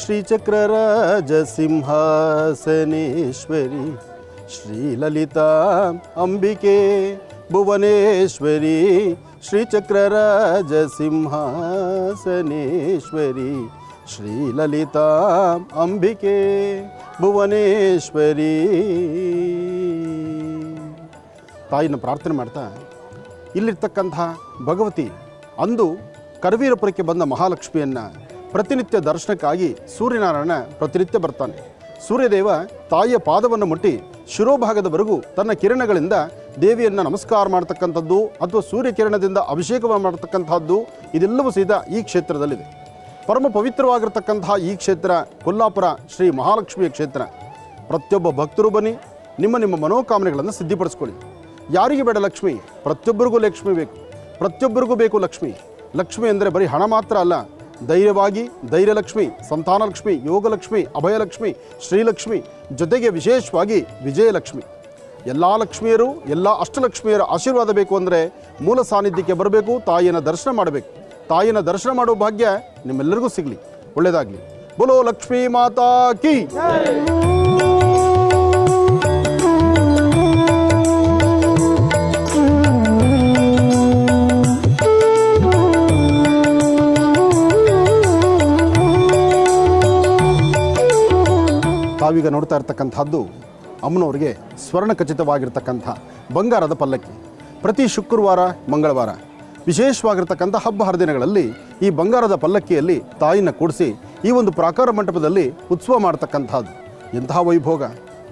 ಶ್ರೀಚಕ್ರರಾಜ ಸಿಂಹಾಸನೇಶ್ವರಿ ಶ್ರೀಲಲಿತಾ ಅಂಬಿಕೆ ಭುವನೇಶ್ವರಿ. ಶ್ರೀಚಕ್ರರಾಜ ಸಿಂಹಾಸನೇಶ್ವರಿ ಶ್ರೀಲಲಿತಾ ಅಂಬಿಕೆ ಭುವನೇಶ್ವರಿ. ತಾಯಿನ ಪ್ರಾರ್ಥನೆ ಮಾಡ್ತಾ ಇಲ್ಲಿರ್ತಕ್ಕಂಥ ಭಗವತಿ ಅಂದು ಕರವೀರಪುರಕ್ಕೆ ಬಂದ ಮಹಾಲಕ್ಷ್ಮಿಯನ್ನು ಪ್ರತಿನಿತ್ಯ ದರ್ಶನಕ್ಕಾಗಿ ಸೂರ್ಯನಾರಾಯಣ ಪ್ರತಿನಿತ್ಯ ಬರ್ತಾನೆ. ಸೂರ್ಯದೇವ ತಾಯಿಯ ಪಾದವನ್ನು ಮುಟ್ಟಿ ಶಿರೋಭಾಗದವರೆಗೂ ತನ್ನ ಕಿರಣಗಳಿಂದ ದೇವಿಯನ್ನು ನಮಸ್ಕಾರ ಮಾಡ್ತಕ್ಕಂಥದ್ದು ಅಥವಾ ಸೂರ್ಯಕಿರಣದಿಂದ ಅಭಿಷೇಕವನ್ನು ಮಾಡ್ತಕ್ಕಂಥದ್ದು ಇದೆಲ್ಲವೂ ಸಹಿತ ಈ ಕ್ಷೇತ್ರದಲ್ಲಿದೆ. ಪರಮ ಪವಿತ್ರವಾಗಿರ್ತಕ್ಕಂತಹ ಈ ಕ್ಷೇತ್ರ ಕೊಲ್ಲಾಪುರ ಶ್ರೀ ಮಹಾಲಕ್ಷ್ಮಿಯ ಕ್ಷೇತ್ರ. ಪ್ರತಿಯೊಬ್ಬ ಭಕ್ತರು ಬನ್ನಿ, ನಿಮ್ಮ ನಿಮ್ಮ ಮನೋಕಾಮನೆಗಳನ್ನು ಸಿದ್ಧಿಪಡಿಸ್ಕೊಳ್ಳಿ. ಯಾರಿಗೆ ಬೇಡ ಲಕ್ಷ್ಮಿ? ಪ್ರತಿಯೊಬ್ಬರಿಗೂ ಲಕ್ಷ್ಮಿ ಬೇಕು, ಪ್ರತಿಯೊಬ್ಬರಿಗೂ ಬೇಕು ಲಕ್ಷ್ಮಿ. ಲಕ್ಷ್ಮಿ ಅಂದರೆ ಬರೀ ಹಣ ಮಾತ್ರ ಅಲ್ಲ, ಧೈರ್ಯವಾಗಿ ಧೈರ್ಯಲಕ್ಷ್ಮಿ, ಸಂತಾನಲಕ್ಷ್ಮಿ, ಯೋಗಲಕ್ಷ್ಮಿ, ಅಭಯಲಕ್ಷ್ಮಿ, ಶ್ರೀಲಕ್ಷ್ಮಿ, ಜೊತೆಗೆ ವಿಶೇಷವಾಗಿ ವಿಜಯಲಕ್ಷ್ಮಿ. ಎಲ್ಲ ಲಕ್ಷ್ಮಿಯರು, ಎಲ್ಲ ಅಷ್ಟಲಕ್ಷ್ಮಿಯರ ಆಶೀರ್ವಾದ ಬೇಕು ಅಂದರೆ ಮೂಲ ಸಾನ್ನಿಧ್ಯಕ್ಕೆ ಬರಬೇಕು, ತಾಯಿಯನ್ನು ದರ್ಶನ ಮಾಡಬೇಕು. ತಾಯಿಯನ್ನು ದರ್ಶನ ಮಾಡೋ ಭಾಗ್ಯ ನಿಮ್ಮೆಲ್ಲರಿಗೂ ಸಿಗಲಿ, ಒಳ್ಳೆಯದಾಗಲಿ. ಬೋಲೋ ಲಕ್ಷ್ಮೀ ಮಾತಾ ಕೀ. ತಾವೀಗ ನೋಡ್ತಾ ಇರ್ತಕ್ಕಂಥದ್ದು ಅಮ್ಮನವ್ರಿಗೆ ಸ್ವರ್ಣ ಖಚಿತವಾಗಿರ್ತಕ್ಕಂಥ ಬಂಗಾರದ ಪಲ್ಲಕ್ಕಿ. ಪ್ರತಿ ಶುಕ್ರವಾರ, ಮಂಗಳವಾರ ವಿಶೇಷವಾಗಿರ್ತಕ್ಕಂಥ ಹಬ್ಬ ಹರಿದಿನಗಳಲ್ಲಿ ಈ ಬಂಗಾರದ ಪಲ್ಲಕ್ಕಿಯಲ್ಲಿ ತಾಯಿನ ಕೂಡಿಸಿ ಈ ಒಂದು ಪ್ರಾಕಾರ ಮಂಟಪದಲ್ಲಿ ಉತ್ಸವ ಮಾಡ್ತಕ್ಕಂಥದ್ದು ಎಂತಹ ವೈಭೋಗ.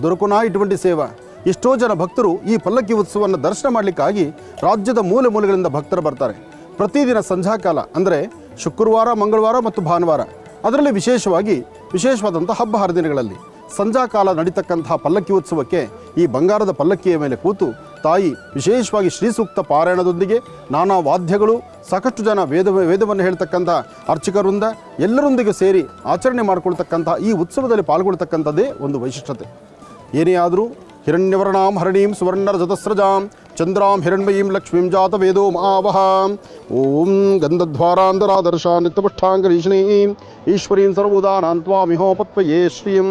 ದೊರಕುನಾ ಇటువంటి ಸೇವಾ. ಎಷ್ಟೋ ಜನ ಭಕ್ತರು ಈ ಪಲ್ಲಕ್ಕಿ ಉತ್ಸವವನ್ನು ದರ್ಶನ ಮಾಡಲಿಕ್ಕಾಗಿ ರಾಜ್ಯದ ಮೂಲೆ ಮೂಲೆಗಳಿಂದ ಭಕ್ತರು ಬರ್ತಾರೆ. ಪ್ರತಿದಿನ ಸಂಧ್ಯಾಕಾಲ ಅಂದರೆ ಶುಕ್ರವಾರ, ಮಂಗಳವಾರ ಮತ್ತು ಭಾನುವಾರ, ಅದರಲ್ಲಿ ವಿಶೇಷವಾದಂಥ ಹಬ್ಬ ಹರಿದಿನಗಳಲ್ಲಿ ಸಂಧ್ಯಾಕಾಲ ನಡೀತಕ್ಕಂತಹ ಪಲ್ಲಕ್ಕಿ ಉತ್ಸವಕ್ಕೆ ಈ ಬಂಗಾರದ ಪಲ್ಲಕ್ಕಿಯ ಮೇಲೆ ಕೂತು ತಾಯಿ ವಿಶೇಷವಾಗಿ ಶ್ರೀಸೂಕ್ತ ಪಾರಾಯಣದೊಂದಿಗೆ ನಾನಾ ವಾದ್ಯಗಳು, ಸಾಕಷ್ಟು ಜನ ವೇದವನ್ನು ಹೇಳ್ತಕ್ಕಂಥ ಅರ್ಚಕರಿಂದ ಎಲ್ಲರೊಂದಿಗೆ ಸೇರಿ ಆಚರಣೆ ಮಾಡಿಕೊಳ್ತಕ್ಕಂಥ ಈ ಉತ್ಸವದಲ್ಲಿ ಪಾಲ್ಗೊಳ್ತಕ್ಕಂಥದ್ದೇ ಒಂದು ವೈಶಿಷ್ಟ್ಯತೆ. ಏನೇ ಆದರೂ ಹಿರಣ್ಯವರ್ಣಾಂ ಹರಣೀಂ ಸುವರ್ಣರಜತಸ್ರಜಾಂ ಚಂದ್ರಾಂ ಹಿರಣ್ಮಯೀಂ ಲಕ್ಷ್ಮೀಂ ಜಾತ ವೇದೋ ಮಹಾವಹ. ಓಂ ಗಂಧದ್ವಾರಾಂಧರಾದರ್ಶಾ ನಿತ್ಯಪುಷ್ಟಾಂಗರೀಷಣೀಂ ಈಶ್ವರೀಂ ಸರ್ವೋದಾನಾಂ ತ್ವಾಮಿಹೋಪತ್ವಯೇ ಶ್ರಿಯಂ.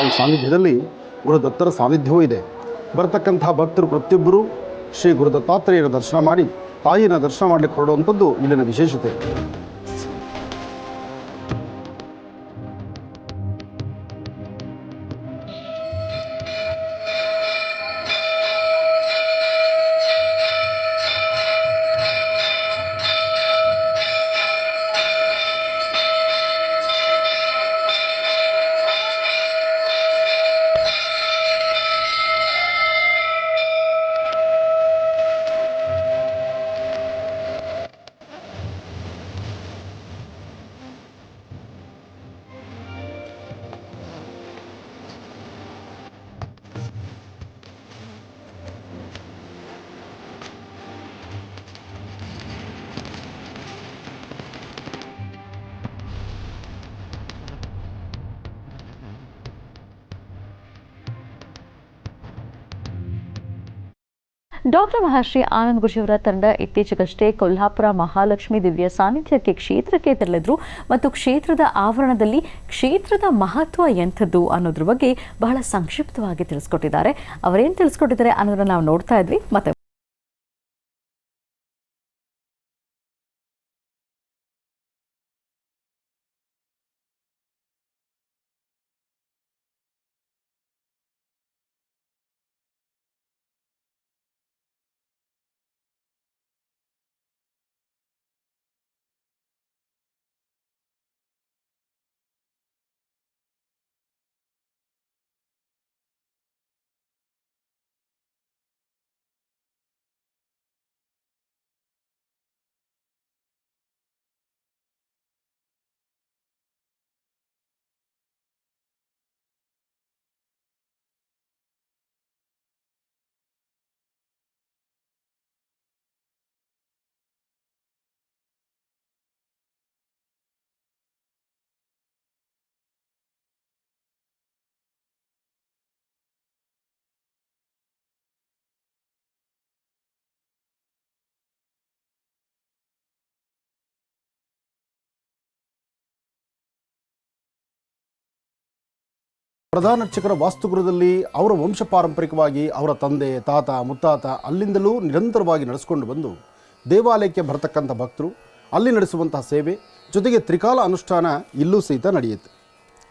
ತಾಯಿ ಸಾನ್ನಿಧ್ಯದಲ್ಲಿ ಗುರುದತ್ತರ ಸಾನ್ನಿಧ್ಯವೂ ಇದೆ. ಬರತಕ್ಕಂಥ ಭಕ್ತರು ಪ್ರತಿಯೊಬ್ಬರೂ ಶ್ರೀ ಗುರುದತ್ತಾತ್ರೇಯರ ದರ್ಶನ ಮಾಡಿ ತಾಯಿಯನ್ನು ದರ್ಶನ ಮಾಡಲಿಕ್ಕೆ ಹೊರಡುವಂಥದ್ದು ಇಲ್ಲಿನ ವಿಶೇಷತೆ. ಡಾಕ್ಟರ್ ಮಹರ್ಷಿ ಆನಂದ್ ಗುರುಜಿಯವರ ತಂಡ ಇತ್ತೀಚೆಗಷ್ಟೇ ಕೊಲ್ಹಾಪುರ ಮಹಾಲಕ್ಷ್ಮಿ ದಿವ್ಯ ಸಾನ್ನಿಧ್ಯಕ್ಕೆ ಕ್ಷೇತ್ರಕ್ಕೆ ತೆರಳಿದ್ರು ಮತ್ತು ಕ್ಷೇತ್ರದ ಆವರಣದಲ್ಲಿ ಕ್ಷೇತ್ರದ ಮಹತ್ವ ಎಂಥದ್ದು ಅನ್ನೋದ್ರ ಬಗ್ಗೆ ಬಹಳ ಸಂಕ್ಷಿಪ್ತವಾಗಿ ತಿಳಿಸ್ಕೊಟ್ಟಿದ್ದಾರೆ. ಅವರೇನು ತಿಳಿಸ್ಕೊಟ್ಟಿದ್ದಾರೆ ಅನ್ನೋದನ್ನ ನಾವು ನೋಡ್ತಾ ಇದ್ವಿ. ಮತ್ತೆ ಪ್ರಧಾನ ಅರ್ಚಕರ ವಾಸ್ತುಗೃಹದಲ್ಲಿ ಅವರ ವಂಶ ಪಾರಂಪರಿಕವಾಗಿ ಅವರ ತಂದೆ ತಾತ ಮುತ್ತಾತ ಅಲ್ಲಿಂದಲೂ ನಿರಂತರವಾಗಿ ನಡೆಸಿಕೊಂಡು ಬಂದು ದೇವಾಲಯಕ್ಕೆ ಬರತಕ್ಕಂಥ ಭಕ್ತರು ಅಲ್ಲಿ ನಡೆಸುವಂತಹ ಸೇವೆ ಜೊತೆಗೆ ತ್ರಿಕಾಲ ಅನುಷ್ಠಾನ ಇಲ್ಲೂ ಸಹಿತ ನಡೆಯುತ್ತೆ.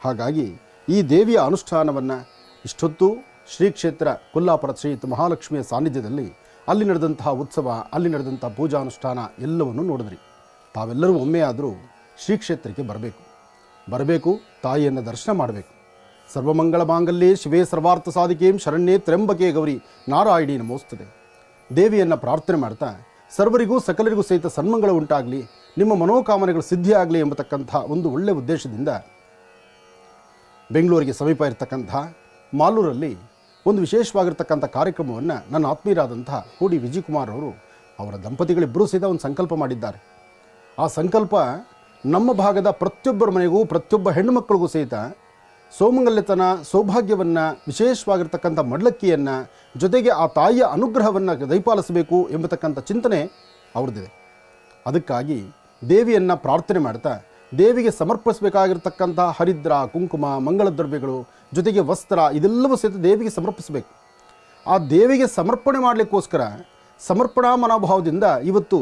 ಹಾಗಾಗಿ ಈ ದೇವಿಯ ಅನುಷ್ಠಾನವನ್ನು ಇಷ್ಟೊತ್ತು ಶ್ರೀ ಕ್ಷೇತ್ರ ಕೊಲ್ಲಾಪುರ ಶ್ರೀ ಮಹಾಲಕ್ಷ್ಮಿಯ ಸಾನ್ನಿಧ್ಯದಲ್ಲಿ ಅಲ್ಲಿ ನಡೆದಂತಹ ಉತ್ಸವ, ಅಲ್ಲಿ ನಡೆದಂಥ ಪೂಜಾನುಷ್ಠಾನ ಎಲ್ಲವನ್ನು ನೋಡಿದ್ರಿ. ತಾವೆಲ್ಲರೂ ಒಮ್ಮೆ ಆದರೂ ಶ್ರೀ ಕ್ಷೇತ್ರಕ್ಕೆ ಬರಬೇಕು, ತಾಯಿಯನ್ನು ದರ್ಶನ ಮಾಡಬೇಕು. ಸರ್ವಮಂಗಳ ಮಾಂಗಲ್ಯೆ ಶಿವೇ ಸರ್ವಾರ್ಥ ಸಾಧಿಕೆಂ ಶರಣ್ಯೇ ತ್ರ್ಯಂಬಕೆ ಗೌರಿ ನಾರಾಯಣಿ ನಮೋಸ್ತುತೆ. ದೇವಿಯನ್ನು ಪ್ರಾರ್ಥನೆ ಮಾಡ್ತಾ ಸರ್ವರಿಗೂ ಸಕಲರಿಗೂ ಸಹಿತ ಸನ್ಮಂಗಳ ಉಂಟಾಗಲಿ, ನಿಮ್ಮ ಮನೋಕಾಮನೆಗಳು ಸಿದ್ಧಿಯಾಗಲಿ ಎಂಬತಕ್ಕಂಥ ಒಂದು ಒಳ್ಳೆಯ ಉದ್ದೇಶದಿಂದ ಬೆಂಗಳೂರಿಗೆ ಸಮೀಪ ಇರತಕ್ಕಂಥ ಮಾಲೂರಲ್ಲಿ ಒಂದು ವಿಶೇಷವಾಗಿರ್ತಕ್ಕಂಥ ಕಾರ್ಯಕ್ರಮವನ್ನು ನನ್ನ ಆತ್ಮೀಯರಾದಂಥ ಹೂಡಿ ವಿಜಯಕುಮಾರ್ ಅವರು ಅವರ ದಂಪತಿಗಳಿಬ್ಬರೂ ಸಹಿತ ಒಂದು ಸಂಕಲ್ಪ ಮಾಡಿದ್ದಾರೆ. ಆ ಸಂಕಲ್ಪ ನಮ್ಮ ಭಾಗದ ಪ್ರತಿಯೊಬ್ಬರ ಮನೆಗೂ ಪ್ರತಿಯೊಬ್ಬ ಹೆಣ್ಣು ಮಕ್ಕಳಿಗೂ ಸಹಿತ ಸೋಮಂಗಲ್ಯತನ ಸೌಭಾಗ್ಯವನ್ನು ವಿಶೇಷವಾಗಿರ್ತಕ್ಕಂಥ ಮಡ್ಲಕ್ಕಿಯನ್ನು ಜೊತೆಗೆ ಆ ತಾಯಿಯ ಅನುಗ್ರಹವನ್ನು ದಯಪಾಲಿಸಬೇಕು ಎಂಬತಕ್ಕಂಥ ಚಿಂತನೆ ಅವ್ರದ್ದಿದೆ. ಅದಕ್ಕಾಗಿ ದೇವಿಯನ್ನು ಪ್ರಾರ್ಥನೆ ಮಾಡ್ತಾ ದೇವಿಗೆ ಸಮರ್ಪಿಸಬೇಕಾಗಿರ್ತಕ್ಕಂಥ ಹರಿದ್ರ, ಕುಂಕುಮ, ಮಂಗಳ ದ್ರವ್ಯಗಳು ಜೊತೆಗೆ ವಸ್ತ್ರ ಇದೆಲ್ಲವೂ ಸಹಿತ ದೇವಿಗೆ ಸಮರ್ಪಿಸಬೇಕು. ಆ ದೇವಿಗೆ ಸಮರ್ಪಣೆ ಮಾಡಲಿಕ್ಕೋಸ್ಕರ ಸಮರ್ಪಣಾ ಮನೋಭಾವದಿಂದ ಇವತ್ತು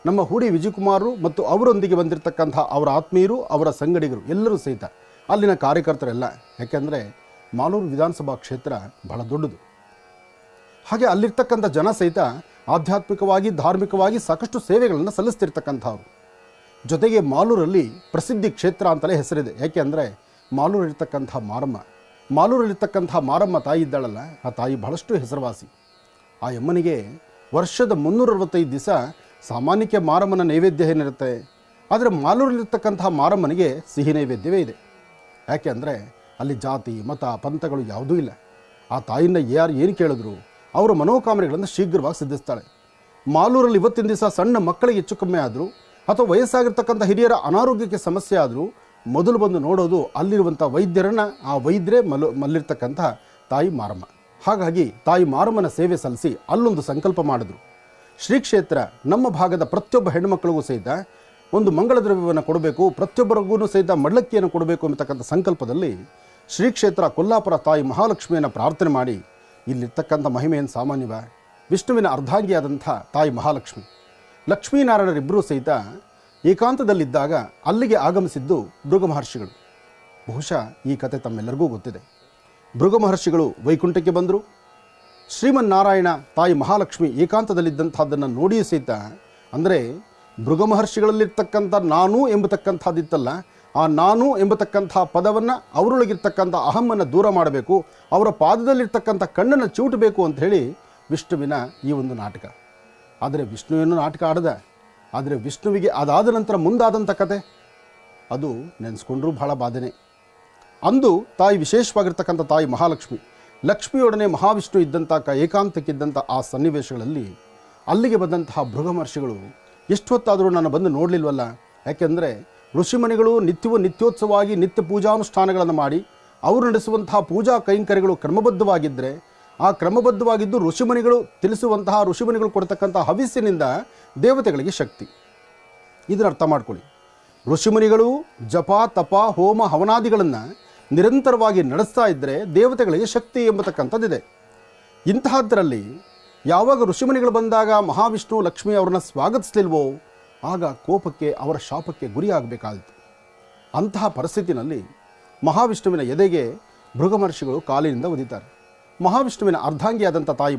ನಮ್ಮ ಹೂಡಿ ವಿಜಯಕುಮಾರು ಮತ್ತು ಅವರೊಂದಿಗೆ ಬಂದಿರತಕ್ಕಂಥ ಅವರ ಆತ್ಮೀಯರು, ಅವರ ಸಂಗಡಿಗರು ಎಲ್ಲರೂ ಸಹಿತ ಅಲ್ಲಿನ ಕಾರ್ಯಕರ್ತರೆಲ್ಲ, ಯಾಕೆಂದರೆ ಮಾಲೂರು ವಿಧಾನಸಭಾ ಕ್ಷೇತ್ರ ಬಹಳ ದೊಡ್ಡದು. ಹಾಗೆ ಅಲ್ಲಿರ್ತಕ್ಕಂಥ ಜನ ಸಹಿತ ಆಧ್ಯಾತ್ಮಿಕವಾಗಿ ಧಾರ್ಮಿಕವಾಗಿ ಸಾಕಷ್ಟು ಸೇವೆಗಳನ್ನು ಸಲ್ಲಿಸ್ತಿರ್ತಕ್ಕಂಥವ್ರು. ಜೊತೆಗೆ ಮಾಲೂರಲ್ಲಿ ಪ್ರಸಿದ್ಧಿ ಕ್ಷೇತ್ರ ಅಂತಲೇ ಹೆಸರಿದೆ. ಯಾಕೆಂದರೆ ಮಾಲೂರಲ್ಲಿರ್ತಕ್ಕಂಥ ಮಾರಮ್ಮ ತಾಯಿ ಇದ್ದಾಳಲ್ಲ, ಆ ತಾಯಿ ಬಹಳಷ್ಟು ಹೆಸರುವಾಸಿ. ಆ ಅಮ್ಮನಿಗೆ ವರ್ಷದ 365 ದಿವಸ ಸಾಮಾನ್ಯಕ್ಕೆ ಮಾರಮ್ಮನ ನೈವೇದ್ಯ ಏನಿರುತ್ತೆ, ಆದರೆ ಮಾಲೂರಲ್ಲಿರ್ತಕ್ಕಂಥ ಮಾರಮ್ಮನಿಗೆ ಸಿಹಿ ನೈವೇದ್ಯವೇ ಇದೆ. ಯಾಕೆ ಅಂದರೆ ಅಲ್ಲಿ ಜಾತಿ ಮತ ಪಂಥಗಳು ಯಾವುದೂ ಇಲ್ಲ. ಆ ತಾಯಿನ ಯಾರು ಏನು ಕೇಳಿದ್ರು ಅವರ ಮನೋಕಾಮನೆಗಳನ್ನು ಶೀಘ್ರವಾಗಿ ಸಿದ್ಧಿಸ್ತಾಳೆ. ಮಾಲೂರಲ್ಲಿ ಇವತ್ತಿನ ದಿವಸ ಸಣ್ಣ ಮಕ್ಕಳಿಗೆ ಹೆಚ್ಚು ಕಮ್ಮಿ ಆದರೂ ಅಥವಾ ವಯಸ್ಸಾಗಿರ್ತಕ್ಕಂಥ ಹಿರಿಯರ ಅನಾರೋಗ್ಯಕ್ಕೆ ಸಮಸ್ಯೆ ಆದರೂ ಮೊದಲು ಬಂದು ನೋಡೋದು ಅಲ್ಲಿರುವಂಥ ವೈದ್ಯರನ್ನು. ಆ ವೈದ್ಯರೇ ಮಲ್ಲಿರ್ತಕ್ಕಂಥ ತಾಯಿ ಮಾರಮ್ಮ. ಹಾಗಾಗಿ ತಾಯಿ ಮಾರಮ್ಮನ ಸೇವೆ ಸಲ್ಲಿಸಿ ಅಲ್ಲೊಂದು ಸಂಕಲ್ಪ ಮಾಡಿದ್ರು. ಶ್ರೀ ಕ್ಷೇತ್ರ ನಮ್ಮ ಭಾಗದ ಪ್ರತಿಯೊಬ್ಬ ಹೆಣ್ಣುಮಕ್ಕಳಿಗೂ ಸಹಿತ ಒಂದು ಮಂಗಳ ದ್ರವ್ಯವನ್ನು ಕೊಡಬೇಕು, ಪ್ರತಿಯೊಬ್ಬರಿಗೂ ಸಹಿತ ಮಡ್ಲಕ್ಕಿಯನ್ನು ಕೊಡಬೇಕು ಎಂಬತಕ್ಕಂಥ ಸಂಕಲ್ಪದಲ್ಲಿ ಶ್ರೀ ಕ್ಷೇತ್ರ ಕೊಲ್ಲಾಪುರ ತಾಯಿ ಮಹಾಲಕ್ಷ್ಮಿಯನ್ನು ಪ್ರಾರ್ಥನೆ ಮಾಡಿ ಇಲ್ಲಿರ್ತಕ್ಕಂಥ ಮಹಿಮೆಯನ್ನು ಸಾಮಾನ್ಯವ. ವಿಷ್ಣುವಿನ ಅರ್ಧಾಂಗಿಯಾದಂಥ ತಾಯಿ ಮಹಾಲಕ್ಷ್ಮಿ, ಲಕ್ಷ್ಮೀನಾರಾಯಣರಿಬ್ಬರೂ ಸಹಿತ ಏಕಾಂತದಲ್ಲಿದ್ದಾಗ ಅಲ್ಲಿಗೆ ಆಗಮಿಸಿದ್ದು ಭೃಗು ಮಹರ್ಷಿಗಳು. ಬಹುಶಃ ಈ ಕತೆ ತಮ್ಮೆಲ್ಲರಿಗೂ ಗೊತ್ತಿದೆ. ಭೃಗು ಮಹರ್ಷಿಗಳು ವೈಕುಂಠಕ್ಕೆ ಬಂದರು. ಶ್ರೀಮನ್ನಾರಾಯಣ ತಾಯಿ ಮಹಾಲಕ್ಷ್ಮಿ ಏಕಾಂತದಲ್ಲಿದ್ದಂಥದ್ದನ್ನು ನೋಡಿಯೂ ಸಹಿತ, ಅಂದರೆ ಭೃಗು ಮಹರ್ಷಿಗಳಲ್ಲಿರ್ತಕ್ಕಂಥ ನಾನು ಎಂಬತಕ್ಕಂಥದ್ದಿತ್ತಲ್ಲ, ಆ ನಾನು ಎಂಬತಕ್ಕಂಥ ಪದವನ್ನು ಅವರೊಳಗಿರ್ತಕ್ಕಂಥ ಅಹಮ್ಮನ್ನು ದೂರ ಮಾಡಬೇಕು, ಅವರ ಪಾದದಲ್ಲಿರ್ತಕ್ಕಂಥ ಕಣ್ಣನ್ನು ಚಿವುಟಬೇಕು ಅಂತ ಹೇಳಿ ವಿಷ್ಣುವಿನ ಈ ಒಂದು ನಾಟಕ. ಆದರೆ ವಿಷ್ಣುವಿನ ನಾಟಕ ಆಡದ, ಆದರೆ ವಿಷ್ಣುವಿಗೆ ಅದಾದ ನಂತರ ಮುಂದಾದಂಥ ಕತೆ ಅದು ನೆನೆಸ್ಕೊಂಡ್ರೂ ಬಹಳ ಬಾಧನೆ. ಅಂದು ತಾಯಿ ವಿಶೇಷವಾಗಿರ್ತಕ್ಕಂಥ ತಾಯಿ ಮಹಾಲಕ್ಷ್ಮಿ, ಲಕ್ಷ್ಮಿಯೊಡನೆ ಮಹಾವಿಷ್ಣು ಇದ್ದಂಥ ಏಕಾಂತಕ್ಕಿದ್ದಂಥ ಆ ಸನ್ನಿವೇಶಗಳಲ್ಲಿ ಅಲ್ಲಿಗೆ ಬಂದಂತಹ ಭೃಗು ಮಹರ್ಷಿಗಳು ಎಷ್ಟು ಹೊತ್ತಾದರೂ ನಾನು ಬಂದು ನೋಡಲಿಲ್ವಲ್ಲ. ಯಾಕೆಂದರೆ ಋಷಿಮಣಿಗಳು ನಿತ್ಯೋತ್ಸವವಾಗಿ ನಿತ್ಯ ಪೂಜಾನುಷ್ಠಾನಗಳನ್ನು ಮಾಡಿ ಅವರು ನಡೆಸುವಂತಹ ಪೂಜಾ ಕೈಂಕರ್ಯಗಳು ಕ್ರಮಬದ್ಧವಾಗಿದ್ದರೆ, ಆ ಕ್ರಮಬದ್ಧವಾಗಿದ್ದು ಋಷಿಮಣಿಗಳು ಕೊಡ್ತಕ್ಕಂಥ ಹವಿಸ್ಸಿನಿಂದ ದೇವತೆಗಳಿಗೆ ಶಕ್ತಿ. ಇದನ್ನು ಅರ್ಥ ಮಾಡ್ಕೊಳ್ಳಿ. ಋಷಿಮುನಿಗಳು ಜಪ ತಪ ಹೋಮ ಹವನಾದಿಗಳನ್ನು ನಿರಂತರವಾಗಿ ನಡೆಸ್ತಾ ಇದ್ದರೆ ದೇವತೆಗಳಿಗೆ ಶಕ್ತಿ ಎಂಬತಕ್ಕಂಥದ್ದಿದೆ. ಇಂತಹದ್ದರಲ್ಲಿ ಯಾವಾಗ ಋಷಿಮುನಿಗಳು ಬಂದಾಗ ಮಹಾವಿಷ್ಣು ಲಕ್ಷ್ಮಿ ಅವರನ್ನು ಸ್ವಾಗತಿಸಲಿಲ್ವೋ ಆಗ ಕೋಪಕ್ಕೆ, ಅವರ ಶಾಪಕ್ಕೆ ಗುರಿಯಾಗಬೇಕಾಯಿತು. ಅಂತಹ ಪರಿಸ್ಥಿತಿನಲ್ಲಿ ಮಹಾವಿಷ್ಣುವಿನ ಎದೆಗೆ ಭೃಗು ಮಹರ್ಷಿಗಳು ಕಾಲಿನಿಂದ ಒದಿತಾರೆ. ಮಹಾವಿಷ್ಣುವಿನ ಅರ್ಧಾಂಗಿಯಾದಂಥ ತಾಯಿ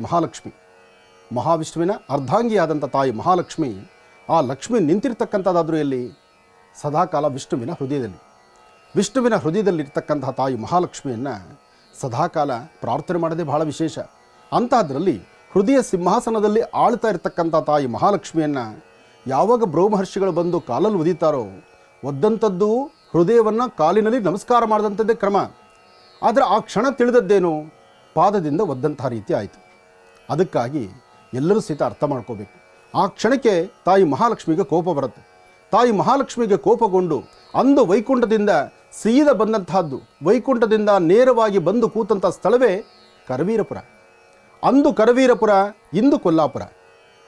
ಮಹಾಲಕ್ಷ್ಮಿ ಆ ಲಕ್ಷ್ಮಿ ನಿಂತಿರ್ತಕ್ಕಂಥದ್ದಾದರೂ ಎಲ್ಲಿ? ಸದಾಕಾಲ ವಿಷ್ಣುವಿನ ಹೃದಯದಲ್ಲಿರ್ತಕ್ಕಂಥ ತಾಯಿ ಮಹಾಲಕ್ಷ್ಮಿಯನ್ನು ಸದಾಕಾಲ ಪ್ರಾರ್ಥನೆ ಮಾಡೋದೇ ಬಹಳ ವಿಶೇಷ. ಅಂತಹದ್ರಲ್ಲಿ ಹೃದಯ ಸಿಂಹಾಸನದಲ್ಲಿ ಆಳ್ತಾ ಇರತಕ್ಕಂಥ ತಾಯಿ ಮಹಾಲಕ್ಷ್ಮಿಯನ್ನು ಯಾವಾಗ ಭೃಗು ಮಹರ್ಷಿಗಳು ಬಂದು ಕಾಲಲ್ಲಿ ಒದಿತಾರೋ, ಒದ್ದಂಥದ್ದು ಹೃದಯವನ್ನು ಕಾಲಿನಲ್ಲಿ ನಮಸ್ಕಾರ ಮಾಡಿದಂಥದ್ದೇ ಕ್ರಮ. ಆದರೆ ಆ ಕ್ಷಣ ತಿಳಿದದ್ದೇನು? ಪಾದದಿಂದ ಒದ್ದಂತಹ ರೀತಿ ಆಯಿತು. ಅದಕ್ಕಾಗಿ ಎಲ್ಲರೂ ಸಹಿತ ಅರ್ಥ ಮಾಡ್ಕೋಬೇಕು. ಆ ಕ್ಷಣಕ್ಕೆ ತಾಯಿ ಮಹಾಲಕ್ಷ್ಮಿಗೆ ಕೋಪ ಬರುತ್ತೆ. ತಾಯಿ ಮಹಾಲಕ್ಷ್ಮಿಗೆ ಕೋಪಗೊಂಡು ಅಂದು ವೈಕುಂಠದಿಂದ ಸೀದಾ ಬಂದಂತಹದ್ದು, ವೈಕುಂಠದಿಂದ ನೇರವಾಗಿ ಬಂದು ಕೂತಂಥ ಸ್ಥಳವೇ ಕರವೀರಪುರ. ಅಂದು ಕರವೀರಪುರ, ಇಂದು ಕೊಲ್ಲಾಪುರ.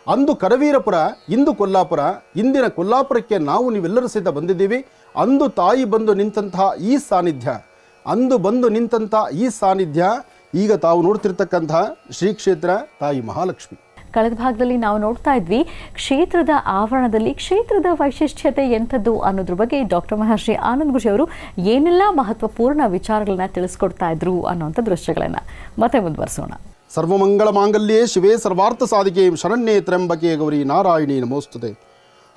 ಅಂದು ಕರವೀರಪುರ, ಇಂದು ಕೊಲ್ಲಾಪುರ. ಇಂದಿನ ಕೊಲ್ಲಾಪುರಕ್ಕೆ ನಾವು ನೀವೆಲ್ಲರೂ ಸಹಿತ ಬಂದಿದ್ದೀವಿ. ಅಂದು ತಾಯಿ ಬಂದು ನಿಂತಹ ಈ ಸಾನ್ನಿಧ್ಯ ಈಗ ತಾವು ನೋಡ್ತಿರ್ತಕ್ಕಂಥ ಶ್ರೀ ಕ್ಷೇತ್ರ ತಾಯಿ ಮಹಾಲಕ್ಷ್ಮಿ. ಕಳೆದ ಭಾಗದಲ್ಲಿ ನಾವು ನೋಡ್ತಾ ಇದ್ವಿ ಕ್ಷೇತ್ರದ ಆವರಣದಲ್ಲಿ ಕ್ಷೇತ್ರದ ವೈಶಿಷ್ಟ್ಯತೆ ಎಂಥದ್ದು ಅನ್ನೋದ್ರ ಬಗ್ಗೆ ಡಾಕ್ಟರ್ ಮಹರ್ಷಿ ಆನಂದ್ ಗುರೂಜಿ ಅವರು ಏನೆಲ್ಲ ಮಹತ್ವಪೂರ್ಣ ವಿಚಾರಗಳನ್ನ ತಿಳಿಸ್ಕೊಡ್ತಾ ಇದ್ರು ಅನ್ನೋಂಥ ದೃಶ್ಯಗಳನ್ನ ಮತ್ತೆ ಮುಂದುವರಿಸೋಣ. ಸರ್ವಮಂಗಳ ಮಾಂಗಲ್ಯೇ ಶಿವೇ ಸರ್ವಾರ್ಥ ಸಾಧಿಕೆ ಶರಣ್ಯೇ ತ್ರ್ಯಂಬಕೆ ಗೌರಿ ನಾರಾಯಣಿ ನಮೋಸ್ತುತೆ.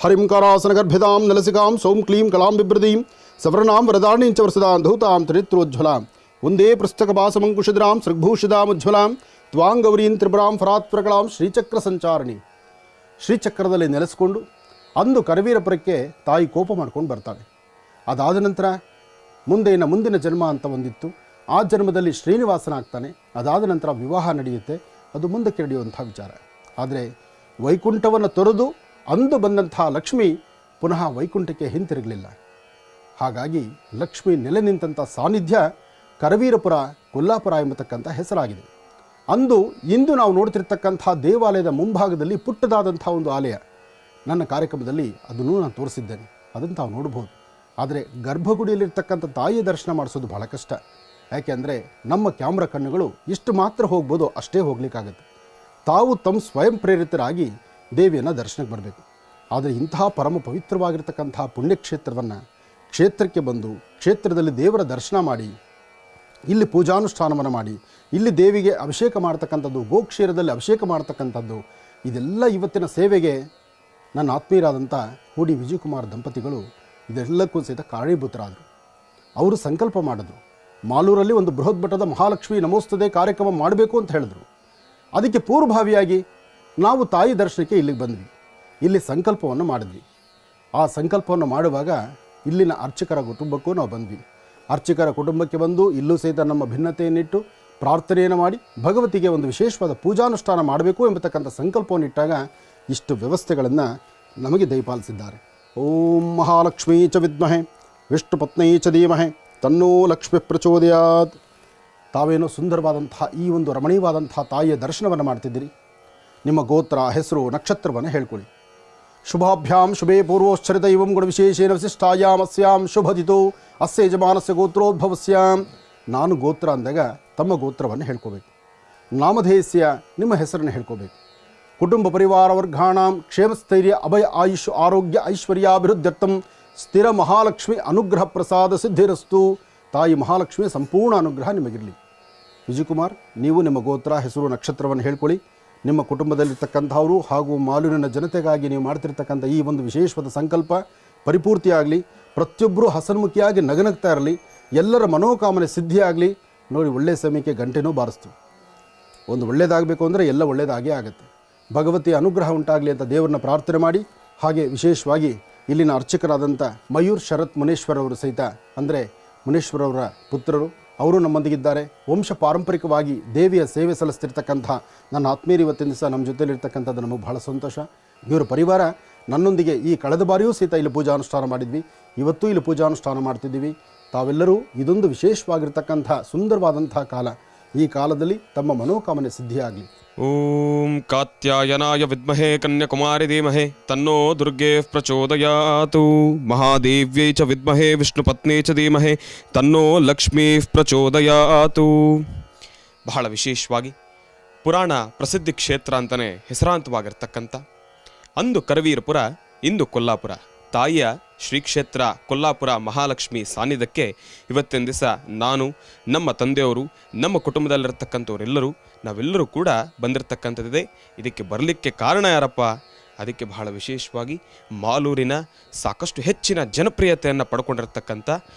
ಹರಿಂ ಕರಾಸನಗರ್ಭಿದಾಂ ನಲಸಿಕಾಂ ಸೌಂ ಕ್ಲೀಂ ಕಲಾಂ ಬಿಭ್ರದೀಂ ಸವರ್ಣಾಂ ವರದಾರ್ಣೀಂ ಚ ವರಸದಾಂ ಧೂತಾಂ ತ್ರಿನೇತ್ರೋಜ್ವಲಾಂ ಒಂದೇ ಪೃಷ್ಠಕಪಾಸಮಂಕುಶಿದ್ರಾಂ ಸೃಗ್ಭೂಷಿದಾಮುಜ್ವಲಾಂ ತ್ವಾಂ ಗೌರೀಂ ತ್ರಿಪುರಾಂ ಫರಾತ್ಪ್ರಕಲಾಂ ಶ್ರೀಚಕ್ರ ಸಂಚಾರಣಿ. ಶ್ರೀಚಕ್ರದಲ್ಲಿ ನೆಲೆಸ್ಕೊಂಡು ಅಂದು ಕರವೀರಪುರಕ್ಕೆ ತಾಯಿ ಕೋಪ ಮಾಡ್ಕೊಂಡು ಬರ್ತಾಳೆ. ಅದಾದ ನಂತರ ಮುಂದಿನ ಜನ್ಮ ಅಂತ ಒಂದಿತ್ತು. ಆ ಜನ್ಮದಲ್ಲಿ ಶ್ರೀನಿವಾಸನಾಗ್ತಾನೆ. ಅದಾದ ನಂತರ ವಿವಾಹ ನಡೆಯುತ್ತೆ. ಅದು ಮುಂದಕ್ಕೆ ನಡೆಯುವಂಥ ವಿಚಾರ. ಆದರೆ ವೈಕುಂಠವನ್ನು ತೊರೆದು ಅಂದು ಬಂದಂಥ ಲಕ್ಷ್ಮಿ ಪುನಃ ವೈಕುಂಠಕ್ಕೆ ಹಿಂತಿರುಗಲಿಲ್ಲ. ಹಾಗಾಗಿ ಲಕ್ಷ್ಮಿ ನೆಲೆ ನಿಂತಹ ಸಾನ್ನಿಧ್ಯ ಕರವೀರಪುರ, ಕೊಲ್ಲಾಪುರ ಎಂಬತಕ್ಕಂಥ ಹೆಸರಾಗಿದೆ. ಇಂದು ನಾವು ನೋಡ್ತಿರ್ತಕ್ಕಂಥ ದೇವಾಲಯದ ಮುಂಭಾಗದಲ್ಲಿ ಪುಟ್ಟದಾದಂಥ ಒಂದು ಆಲಯ, ನನ್ನ ಕಾರ್ಯಕ್ರಮದಲ್ಲಿ ಅದನ್ನು ನಾನು ತೋರಿಸಿದ್ದೇನೆ, ಅದನ್ನು ತಾವು ನೋಡ್ಬೋದು. ಆದರೆ ಗರ್ಭಗುಡಿಯಲ್ಲಿರ್ತಕ್ಕಂಥ ತಾಯಿಯ ದರ್ಶನ ಮಾಡಿಸೋದು ಬಹಳ ಕಷ್ಟ. ಯಾಕೆಂದರೆ ನಮ್ಮ ಕ್ಯಾಮ್ರಾ ಕಣ್ಣುಗಳು ಎಷ್ಟು ಮಾತ್ರ ಹೋಗ್ಬೋದು ಅಷ್ಟೇ ಹೋಗ್ಲಿಕ್ಕಾಗತ್ತೆ. ತಾವು ತಮ್ಮ ಸ್ವಯಂ ಪ್ರೇರಿತರಾಗಿ ದೇವಿಯನ್ನು ದರ್ಶನಕ್ಕೆ ಬರಬೇಕು. ಆದರೆ ಇಂತಹ ಪರಮ ಪವಿತ್ರವಾಗಿರ್ತಕ್ಕಂಥ ಪುಣ್ಯಕ್ಷೇತ್ರವನ್ನು ಕ್ಷೇತ್ರಕ್ಕೆ ಬಂದು ಕ್ಷೇತ್ರದಲ್ಲಿ ದೇವರ ದರ್ಶನ ಮಾಡಿ, ಇಲ್ಲಿ ಪೂಜಾನುಷ್ಠಾನವನ್ನು ಮಾಡಿ, ಇಲ್ಲಿ ದೇವಿಗೆ ಅಭಿಷೇಕ ಮಾಡ್ತಕ್ಕಂಥದ್ದು, ಗೋಕ್ಷೀರದಲ್ಲಿ ಅಭಿಷೇಕ ಮಾಡ್ತಕ್ಕಂಥದ್ದು, ಇದೆಲ್ಲ ಇವತ್ತಿನ ಸೇವೆಗೆ ನನ್ನ ಆತ್ಮೀಯರಾದಂಥ ಹೂಡಿ ವಿಜಯಕುಮಾರ್ ದಂಪತಿಗಳು ಇದೆಲ್ಲಕ್ಕೂ ಸಹಿತ ಕಾರಣೀಭೂತರಾದರು. ಅವರು ಸಂಕಲ್ಪ ಮಾಡಿದ್ರು, ಮಾಲೂರಲ್ಲಿ ಒಂದು ಬೃಹತ್ ಮಟ್ಟದ ಮಹಾಲಕ್ಷ್ಮಿ ನಮೋಸ್ತುತೆ ಕಾರ್ಯಕ್ರಮ ಮಾಡಬೇಕು ಅಂತ ಹೇಳಿದ್ರು. ಅದಕ್ಕೆ ಪೂರ್ವಭಾವಿಯಾಗಿ ನಾವು ತಾಯಿ ದರ್ಶನಕ್ಕೆ ಇಲ್ಲಿಗೆ ಬಂದ್ವಿ. ಇಲ್ಲಿ ಸಂಕಲ್ಪವನ್ನು ಮಾಡಿದ್ವಿ. ಆ ಸಂಕಲ್ಪವನ್ನು ಮಾಡುವಾಗ ಇಲ್ಲಿನ ಅರ್ಚಕರ ಕುಟುಂಬಕ್ಕೂ ನಾವು ಬಂದ್ವಿ. ಅರ್ಚಕರ ಕುಟುಂಬಕ್ಕೆ ಬಂದು ಇಲ್ಲೂ ಸಹಿತ ನಮ್ಮ ಭಿನ್ನತೆಯನ್ನಿಟ್ಟು ಪ್ರಾರ್ಥನೆಯನ್ನು ಮಾಡಿ ಭಗವತಿಗೆ ಒಂದು ವಿಶೇಷವಾದ ಪೂಜಾನುಷ್ಠಾನ ಮಾಡಬೇಕು ಎಂಬತಕ್ಕಂಥ ಸಂಕಲ್ಪವನ್ನು ಇಟ್ಟಾಗ ಇಷ್ಟು ವ್ಯವಸ್ಥೆಗಳನ್ನು ನಮಗೆ ದಯಪಾಲಿಸಿದ್ದಾರೆ. ಓಂ ಮಹಾಲಕ್ಷ್ಮೀ ಚ ವಿದ್ಮಹೆ ವಿಷ್ಣುಪತ್ನೈ ಚ ಧೀಮಹೆ ತನ್ನೋ ಲಕ್ಷ್ಮಿ ಪ್ರಚೋದಯಾತ್. ತಾವೇನೋ ಸುಂದರವಾದಂತಹ ಈ ಒಂದು ರಮಣೀಯವಾದಂತಹ ತಾಯಿಯ ದರ್ಶನವನ್ನು ಮಾಡ್ತಿದ್ದೀರಿ. ನಿಮ್ಮ ಗೋತ್ರ, ಹೆಸರು, ನಕ್ಷತ್ರವನ್ನು ಹೇಳ್ಕೊಳ್ಳಿ. ಶುಭಾಭ್ಯಾಂ ಶುಭೇ ಪೂರ್ವೋಶ್ಚರಿತ ಇವಂ ಗುಣವಿಶೇಷೇಣ ವಿಶಿಷ್ಟಾಯಾಂ ಅಸ್ಯಾಂ ಶುಭದಿತೋ ಅಸ್ಯ ಯಜಮಾನಸ್ಯ ಗೋತ್ರೋದ್ಭವಸ್ಯಾಂ ನಾನು ಗೋತ್ರ ಅಂದಾಗ ತಮ್ಮ ಗೋತ್ರವನ್ನು ಹೇಳ್ಕೋಬೇಕು. ನಾಮಧೇಯಸ್ಯ ನಿಮ್ಮ ಹೆಸರನ್ನು ಹೇಳ್ಕೋಬೇಕು. ಕುಟುಂಬ ಪರಿವಾರ ವರ್ಗಾಣಾಂ ಕ್ಷೇಮಸ್ಥೈರ್ಯ ಅಭಯ ಆಯುಷ್ ಆರೋಗ್ಯ ಐಶ್ವರ್ಯಾಭಿವೃದ್ಧ್ಯರ್ಥಂ ಸ್ಥಿರ ಮಹಾಲಕ್ಷ್ಮಿ ಅನುಗ್ರಹ ಪ್ರಸಾದ ಸಿದ್ಧಿರಸ್ತು. ತಾಯಿ ಮಹಾಲಕ್ಷ್ಮಿಯ ಸಂಪೂರ್ಣ ಅನುಗ್ರಹ ನಿಮಗಿರಲಿ. ವಿಜಯಕುಮಾರ್, ನೀವು ನಿಮ್ಮ ಗೋತ್ರ, ಹೆಸರು, ನಕ್ಷತ್ರವನ್ನು ಹೇಳ್ಕೊಳ್ಳಿ. ನಿಮ್ಮ ಕುಟುಂಬದಲ್ಲಿರ್ತಕ್ಕಂಥವರು ಹಾಗೂ ಮಾಲೂರಿನ ಜನತೆಗಾಗಿ ನೀವು ಮಾಡ್ತಿರ್ತಕ್ಕಂಥ ಈ ಒಂದು ವಿಶೇಷವಾದ ಸಂಕಲ್ಪ ಪರಿಪೂರ್ತಿಯಾಗಲಿ. ಪ್ರತಿಯೊಬ್ಬರೂ ಹಸನ್ಮುಖಿಯಾಗಿ ನಗನಗ್ತಾ ಇರಲಿ. ಎಲ್ಲರ ಮನೋಕಾಮನೆ ಸಿದ್ಧಿಯಾಗಲಿ. ನೋಡಿ, ಒಳ್ಳೆಯ ಸಮಯಕ್ಕೆ ಗಂಟೆನೂ ಬಾರಿಸ್ತು. ಒಂದು ಒಳ್ಳೆಯದಾಗಬೇಕು ಅಂದರೆ ಎಲ್ಲ ಒಳ್ಳೆಯದಾಗೇ ಆಗುತ್ತೆ. ಭಗವತಿಯ ಅನುಗ್ರಹ ಉಂಟಾಗಲಿ ಅಂತ ದೇವರನ್ನ ಪ್ರಾರ್ಥನೆ ಮಾಡಿ, ಹಾಗೆ ವಿಶೇಷವಾಗಿ ಇಲ್ಲಿನ ಅರ್ಚಕರಾದಂಥ ಮಯೂರ್ ಶರತ್ ಮುನೇಶ್ವರ್ ಅವರು ಸಹಿತ, ಅಂದರೆ ಮುನೇಶ್ವರವರ ಪುತ್ರರು, ಅವರು ನಮ್ಮೊಂದಿಗಿದ್ದಾರೆ. ವಂಶ ಪಾರಂಪರಿಕವಾಗಿ ದೇವಿಯ ಸೇವೆ ಸಲ್ಲಿಸ್ತಿರ್ತಕ್ಕಂಥ ನನ್ನ ಆತ್ಮೀಯರು ಇವತ್ತಿನ ದಿವಸ ನಮ್ಮ ಜೊತೆಲಿರ್ತಕ್ಕಂಥದ್ದು ನಮಗೆ ಬಹಳ ಸಂತೋಷ. ಇವರ ಪರಿವಾರ ನನ್ನೊಂದಿಗೆ ಈ ಕಳೆದ ಬಾರಿಯೂ ಸಹಿತ ಇಲ್ಲಿ ಪೂಜಾನುಷ್ಠಾನ ಮಾಡಿದ್ವಿ, ಇವತ್ತೂ ಇಲ್ಲಿ ಪೂಜಾನುಷ್ಠಾನ ಮಾಡ್ತಿದ್ದೀವಿ. ತಾವೆಲ್ಲರೂ ಇದೊಂದು ವಿಶೇಷವಾಗಿರ್ತಕ್ಕಂಥ ಸುಂದರವಾದಂಥ ಕಾಲ. ಈ ಕಾಲದಲ್ಲಿ ತಮ್ಮ ಮನೋಕಾಮನೆ ಸಿದ್ಧಿಯಾಗಲಿ. ಓಂ ಕಾತ್ಯಾಯನಾಯ ವಿದ್ಮಹೇ ಕನ್ಯಾಕುಮಾರಿ ಧೀಮಹಿ ತನ್ನೋ ದುರ್ಗೆ ಪ್ರಚೋದಯಾತು. ಮಹಾದೇವ್ಯೈ ಚ ವಿದ್ಮಹೇ ವಿಷ್ಣುಪತ್ನೇ ಚ ಧೀಮಹಿ ತನ್ನೋ ಲಕ್ಷ್ಮೀ ಪ್ರಚೋದಯಾತು. ಬಹಳ ವಿಶೇಷವಾಗಿ ಪುರಾಣ ಪ್ರಸಿದ್ಧಿ ಕ್ಷೇತ್ರ ಅಂತಲೇ ಹೆಸರಾಂತವಾಗಿರ್ತಕ್ಕಂಥ ಅಂದು ಕರವೀರಪುರ, ಇಂದು ಕೊಲ್ಲಾಪುರ, ತಾಯಿಯ ಶ್ರೀ ಕ್ಷೇತ್ರ ಕೊಲ್ಲಾಪುರ ಮಹಾಲಕ್ಷ್ಮಿ ಸಾನ್ನಿಧ್ಯಕ್ಕೆ ಇವತ್ತಿನ ದಿವಸ ನಾನು, ನಮ್ಮ ತಂದೆಯವರು, ನಮ್ಮ ಕುಟುಂಬದಲ್ಲಿರ್ತಕ್ಕಂಥವರೆಲ್ಲರೂ ನಾವೆಲ್ಲರೂ ಕೂಡ ಬಂದಿರತಕ್ಕಂಥದ್ದಿದೆ. ಇದಕ್ಕೆ ಬರಲಿಕ್ಕೆ ಕಾರಣ ಯಾರಪ್ಪ? ಅದಕ್ಕೆ ಬಹಳ ವಿಶೇಷವಾಗಿ ಮಾಲೂರಿನ ಸಾಕಷ್ಟು ಹೆಚ್ಚಿನ ಜನಪ್ರಿಯತೆಯನ್ನು ಪಡ್ಕೊಂಡಿರ್ತಕ್ಕಂಥ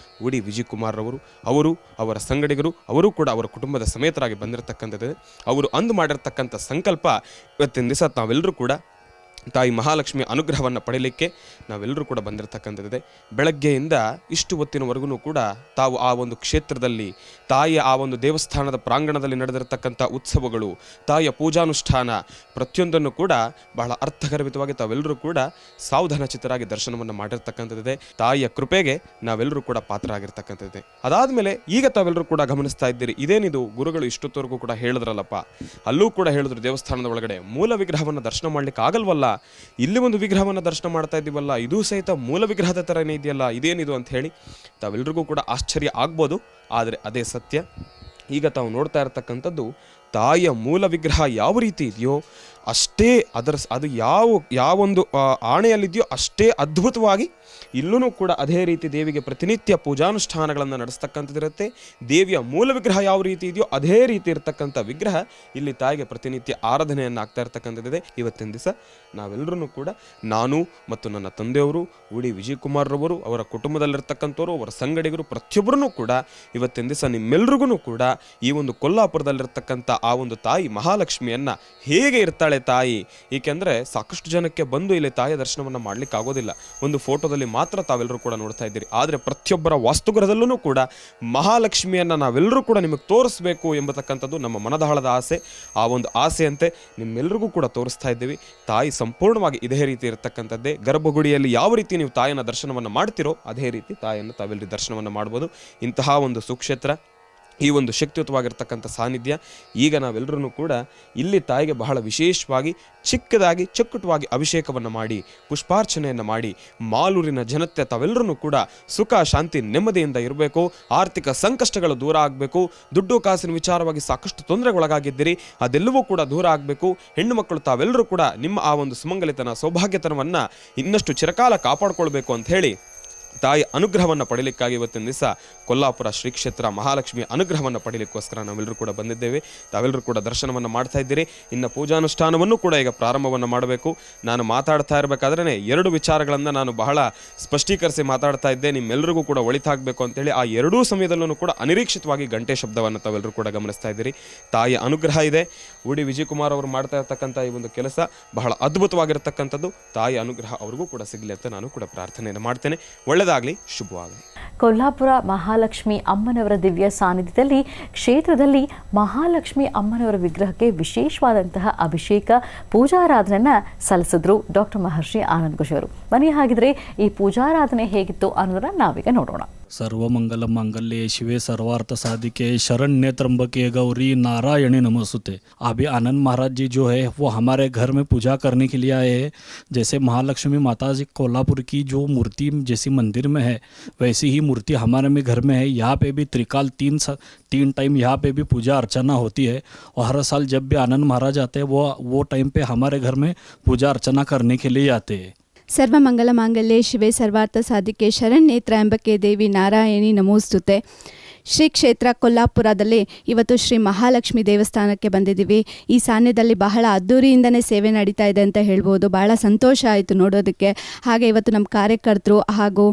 ಉಡಿ ವಿಜಯಕುಮಾರ್ ಅವರು ಅವರ ಸಂಗಡಿಗರು, ಅವರು ಕೂಡ ಅವರ ಕುಟುಂಬದ ಸಮೇತರಾಗಿ ಬಂದಿರತಕ್ಕಂಥದ್ದಿದೆ. ಅವರು ಅಂದು ಮಾಡಿರ್ತಕ್ಕಂಥ ಸಂಕಲ್ಪ ಇವತ್ತಿನ ದಿವಸ ನಾವೆಲ್ಲರೂ ಕೂಡ ತಾಯಿ ಮಹಾಲಕ್ಷ್ಮಿ ಅನುಗ್ರಹವನ್ನು ಪಡೀಲಿಕ್ಕೆ ನಾವೆಲ್ಲರೂ ಕೂಡ ಬಂದಿರತಕ್ಕಂಥದ್ದಿದೆ. ಬೆಳಗ್ಗೆಯಿಂದ ಇಷ್ಟು ಹೊತ್ತಿನವರೆಗೂ ಕೂಡ ತಾವು ಆ ಒಂದು ಕ್ಷೇತ್ರದಲ್ಲಿ ತಾಯಿಯ ಆ ಒಂದು ದೇವಸ್ಥಾನದ ಪ್ರಾಂಗಣದಲ್ಲಿ ನಡೆದಿರತಕ್ಕಂಥ ಉತ್ಸವಗಳು, ತಾಯಿಯ ಪೂಜಾನುಷ್ಠಾನ ಪ್ರತಿಯೊಂದನ್ನು ಕೂಡ ಬಹಳ ಅರ್ಥಗರ್ಭಿತವಾಗಿ ತಾವೆಲ್ಲರೂ ಕೂಡ ಸಾವಧಾನಚಿತ್ತರಾಗಿ ದರ್ಶನವನ್ನು ಮಾಡಿರ್ತಕ್ಕಂಥದ್ದಿದೆ. ತಾಯಿಯ ಕೃಪೆಗೆ ನಾವೆಲ್ಲರೂ ಕೂಡ ಪಾತ್ರರಾಗಿರ್ತಕ್ಕಂಥದ್ದಿದೆ. ಅದಾದಮೇಲೆ ಈಗ ತಾವೆಲ್ಲರೂ ಕೂಡ ಗಮನಿಸ್ತಾ ಇದ್ದೀರಿ, ಇದೇನಿದು ಗುರುಗಳು ಇಷ್ಟೊತ್ತವರೆಗೂ ಕೂಡ ಹೇಳಿದ್ರಲ್ಲಪ್ಪ, ಅಲ್ಲೂ ಕೂಡ ಹೇಳಿದ್ರು ದೇವಸ್ಥಾನದ ಒಳಗಡೆ ಮೂಲ ವಿಗ್ರಹವನ್ನು ದರ್ಶನ ಮಾಡ್ಲಿಕ್ಕೆ ಆಗಲ್ವಲ್ಲ, ಇಲ್ಲಿ ಒಂದು ವಿಗ್ರಹವನ್ನು ದರ್ಶನ ಮಾಡ್ತಾ ಇದ್ದೀವಲ್ಲ, ಇದು ಸಹಿತ ಮೂಲ ವಿಗ್ರಹದ ಥರನೇ ಇದೆಯಲ್ಲ, ಇದೇನಿದು ಅಂತ ಹೇಳಿ ತಾವೆಲ್ಲರಿಗೂ ಕೂಡ ಆಶ್ಚರ್ಯ ಆಗ್ಬೋದು. ಆದರೆ ಅದೇ ಸತ್ಯ. ಈಗ ತಾವು ನೋಡ್ತಾ ಇರತಕ್ಕಂಥದ್ದು ತಾಯಿಯ ಮೂಲ ವಿಗ್ರಹ ಯಾವ ರೀತಿ ಇದೆಯೋ ಅಷ್ಟೇ ಅದು ಯಾವೊಂದು ಆಣೆಯಲ್ಲಿದೆಯೋ ಅಷ್ಟೇ ಅದ್ಭುತವಾಗಿ ಇಲ್ಲೂ ಕೂಡ ಅದೇ ರೀತಿ ದೇವಿಗೆ ಪ್ರತಿನಿತ್ಯ ಪೂಜಾನುಷ್ಠಾನಗಳನ್ನು ನಡೆಸ್ತಕ್ಕಂಥದ್ದಿರುತ್ತೆ. ದೇವಿಯ ಮೂಲ ವಿಗ್ರಹ ಯಾವ ರೀತಿ ಇದೆಯೋ ಅದೇ ರೀತಿ ಇರತಕ್ಕಂಥ ವಿಗ್ರಹ ಇಲ್ಲಿ ತಾಯಿಗೆ ಪ್ರತಿನಿತ್ಯ ಆರಾಧನೆಯನ್ನು ಆಗ್ತಾ ಇರ್ತಕ್ಕಂಥದ್ದಿದೆ. ಇವತ್ತಿನ ದಿವಸ ನಾವೆಲ್ಲರೂ ಕೂಡ, ನಾನು ಮತ್ತು ನನ್ನ ತಂದೆಯವರು, ಉಡಿ ವಿಜಯಕುಮಾರ್ ರವರು, ಅವರ ಕುಟುಂಬದಲ್ಲಿರ್ತಕ್ಕಂಥವ್ರು, ಅವರ ಸಂಗಡಿಗರು, ಪ್ರತಿಯೊಬ್ಬರೂ ಕೂಡ ಇವತ್ತಿನ ದಿವಸ ನಿಮ್ಮೆಲ್ರಿಗೂ ಕೂಡ ಈ ಒಂದು ಕೊಲ್ಲಾಪುರದಲ್ಲಿರ್ತಕ್ಕಂಥ ಆ ಒಂದು ತಾಯಿ ಮಹಾಲಕ್ಷ್ಮಿಯನ್ನು ಹೇಗೆ ಇರ್ತಾಳೆ ತಾಯಿ, ಏಕೆಂದರೆ ಸಾಕಷ್ಟು ಜನಕ್ಕೆ ಬಂದು ಇಲ್ಲಿ ತಾಯಿಯ ದರ್ಶನವನ್ನು ಮಾಡ್ಲಿಕ್ಕೆ ಆಗೋದಿಲ್ಲ. ಒಂದು ಫೋಟೋದಲ್ಲಿ ಮಾತ್ರ ತಾವೆಲ್ಲರೂ ಕೂಡ ನೋಡ್ತಾ ಇದ್ದೀರಿ. ಆದರೆ ಪ್ರತಿಯೊಬ್ಬರ ವಾಸ್ತುಗೃಹದಲ್ಲೂ ಕೂಡ ಮಹಾಲಕ್ಷ್ಮಿಯನ್ನು ನಾವೆಲ್ಲರೂ ಕೂಡ ನಿಮಗೆ ತೋರಿಸ್ಬೇಕು ಎಂಬತಕ್ಕಂಥದ್ದು ನಮ್ಮ ಮನದಾಳದ ಆಸೆ. ಆ ಒಂದು ಆಸೆಯಂತೆ ನಿಮ್ಮೆಲ್ಲರಿಗೂ ಕೂಡ ತೋರಿಸ್ತಾ ಇದ್ದೀವಿ. ತಾಯಿ ಸಂಪೂರ್ಣವಾಗಿ ಇದೇ ರೀತಿ ಇರತಕ್ಕಂಥದ್ದೇ. ಗರ್ಭಗುಡಿಯಲ್ಲಿ ಯಾವ ರೀತಿ ನೀವು ತಾಯಿನ ದರ್ಶನವನ್ನು ಮಾಡ್ತಿರೋ ಅದೇ ರೀತಿ ತಾಯಿಯನ್ನು ತಾವೆಲ್ಲರೂ ದರ್ಶನವನ್ನು ಮಾಡ್ಬೋದು. ಇಂತಹ ಒಂದು ಸುಕ್ಷೇತ್ರ, ಈ ಒಂದು ಶಕ್ತಿಯುತವಾಗಿರ್ತಕ್ಕಂಥ ಸಾನ್ನಿಧ್ಯ. ಈಗ ನಾವೆಲ್ಲರೂ ಕೂಡ ಇಲ್ಲಿ ತಾಯಿಗೆ ಬಹಳ ವಿಶೇಷವಾಗಿ ಚಿಕ್ಕದಾಗಿ ಚಕ್ಕುಟವಾಗಿ ಅಭಿಷೇಕವನ್ನು ಮಾಡಿ ಪುಷ್ಪಾರ್ಚನೆಯನ್ನು ಮಾಡಿ ಮಾಲೂರಿನ ಜನತೆ ತಾವೆಲ್ಲರೂ ಕೂಡ ಸುಖ ಶಾಂತಿ ನೆಮ್ಮದಿಯಿಂದ ಇರಬೇಕು, ಆರ್ಥಿಕ ಸಂಕಷ್ಟಗಳು ದೂರ ಆಗಬೇಕು, ದುಡ್ಡು ಕಾಸಿನ ವಿಚಾರವಾಗಿ ಸಾಕಷ್ಟು ತೊಂದರೆಗೊಳಗಾಗಿದ್ದೀರಿ, ಅದೆಲ್ಲವೂ ಕೂಡ ದೂರ ಆಗಬೇಕು. ಹೆಣ್ಣು ಮಕ್ಕಳು ತಾವೆಲ್ಲರೂ ಕೂಡ ನಿಮ್ಮ ಆ ಒಂದು ಸುಮಂಗಲಿತನ ಸೌಭಾಗ್ಯತನವನ್ನು ಇನ್ನಷ್ಟು ಚಿರಕಾಲ ಕಾಪಾಡಿಕೊಳ್ಬೇಕು ಅಂತ ಹೇಳಿ ತಾಯಿ ಅನುಗ್ರಹವನ್ನು ಪಡೀಲಿಕ್ಕಾಗಿ ಇವತ್ತಿನ ದಿವಸ ಕೊಲ್ಲಾಪುರ ಶ್ರೀ ಕ್ಷೇತ್ರ ಮಹಾಲಕ್ಷ್ಮಿಯ ಅನುಗ್ರಹವನ್ನು ಪಡೀಲಿಕ್ಕೋಸ್ಕರ ನಾವೆಲ್ಲರೂ ಕೂಡ ಬಂದಿದ್ದೇವೆ. ತಾವೆಲ್ಲರೂ ಕೂಡ ದರ್ಶನವನ್ನು ಮಾಡ್ತಾ ಇದ್ದೀರಿ. ಇನ್ನು ಪೂಜಾನುಷ್ಠಾನವನ್ನು ಕೂಡ ಈಗ ಪ್ರಾರಂಭವನ್ನು ಮಾಡಬೇಕು. ನಾನು ಮಾತಾಡ್ತಾ ಇರಬೇಕಾದ್ರೆ 2 ವಿಚಾರಗಳನ್ನು ನಾನು ಬಹಳ ಸ್ಪಷ್ಟೀಕರಿಸಿ ಮಾತಾಡ್ತಾ ಇದ್ದೆ, ನಿಮ್ಮೆಲ್ಲರಿಗೂ ಕೂಡ ಒಳಿತಾಗಬೇಕು ಅಂತೇಳಿ. ಆ ಎರಡೂ ಸಮಯದಲ್ಲೂ ಕೂಡ ಅನಿರೀಕ್ಷಿತವಾಗಿ ಗಂಟೆ ಶಬ್ದವನ್ನು ತಾವೆಲ್ಲರೂ ಕೂಡ ಗಮನಿಸ್ತಾ ಇದ್ದೀರಿ. ತಾಯಿಯ ಅನುಗ್ರಹ ಇದೆ. ಉಡಿ ವಿಜಯಕುಮಾರ್ ಅವರು ಮಾಡ್ತಾ ಇರ್ತಕ್ಕಂಥ ಈ ಒಂದು ಕೆಲಸ ಬಹಳ ಅದ್ಭುತವಾಗಿರ್ತಕ್ಕಂಥದ್ದು. ತಾಯಿ ಅನುಗ್ರಹ ಅವ್ರಿಗೂ ಕೂಡ ಸಿಗಲಿ ಅಂತ ನಾನು ಕೂಡ ಪ್ರಾರ್ಥನೆಯನ್ನು ಮಾಡ್ತೇನೆ. ಒಳ್ಳೆಯದಾಗಲಿ, ಶುಭವಾಗಲಿ. ಕೊಲ್ಲಾಪುರ ಮಹಾಲಕ್ಷ್ಮಿ ಅಮ್ಮನವರ ದಿವ್ಯ ಸಾನ್ನಿಧ್ಯದಲ್ಲಿ ಕ್ಷೇತ್ರದಲ್ಲಿ ಮಹಾಲಕ್ಷ್ಮಿ ಅಮ್ಮನವರ ವಿಗ್ರಹಕ್ಕೆ ವಿಶೇಷವಾದಂತಹ ಅಭಿಷೇಕ ಪೂಜಾರಾಧನೆಯನ್ನು ಸಲ್ಲಿಸಿದ್ರು ಡಾಕ್ಟರ್ ಮಹರ್ಷಿ ಆನಂದ್ ಘೋಷ್ ಅವರು. ಬನ್ನಿ ಹಾಗಿದ್ರೆ ಈ ಪೂಜಾರಾಧನೆ ಹೇಗಿತ್ತು ಅನ್ನೋದನ್ನ ನಾವೀಗ ನೋಡೋಣ. सर्वमंगल मांगल्ये शिवे सर्वार्थ साधिके शरण्य त्र्यंबके गौरी नारायणी नमोस्तुते। अभी आनंद महाराज जी जो है वो हमारे घर में पूजा करने के लिए आए हैं। जैसे महालक्ष्मी माता जी कोल्हापुर की जो मूर्ति जैसी मंदिर में है वैसी ही मूर्ति हमारे में घर में है। यहाँ पे भी त्रिकाल तीन टाइम यहाँ पे भी पूजा अर्चना होती है और हर साल जब भी आनंद महाराज आते हैं वो टाइम पे हमारे घर में पूजा अर्चना करने के लिए आते हैं। ಸರ್ವಮಂಗಲ ಮಾಂಗಲ್ಯೆ ಶಿವೆ ಸರ್ವಾರ್ಥ ಸಾಧಿಕೆ ಶರಣ್ಯೆ ತ್ರ್ಯಂಬಕೆ ದೇವಿ ನಾರಾಯಣಿ ನಮೋಸ್ತುತೆ। ಶ್ರೀ ಕ್ಷೇತ್ರ ಕೊಲ್ಲಾಪುರದಲ್ಲಿ ಇವತ್ತು ಶ್ರೀ ಮಹಾಲಕ್ಷ್ಮಿ ದೇವಸ್ಥಾನಕ್ಕೆ ಬಂದಿದ್ದೀವಿ। ಈ ಸಾನ್ಯದಲ್ಲಿ ಬಹಳ ಅದ್ದೂರಿಯಿಂದನೇ ಸೇವೆ ನಡೀತಾ ಇದೆ ಅಂತ ಹೇಳ್ಬೋದು। ಬಹಳ ಸಂತೋಷ ಆಯಿತು ನೋಡೋದಕ್ಕೆ। ಹಾಗೆ ಇವತ್ತು ನಮ್ಮ ಕಾರ್ಯಕರ್ತರು ಹಾಗೂ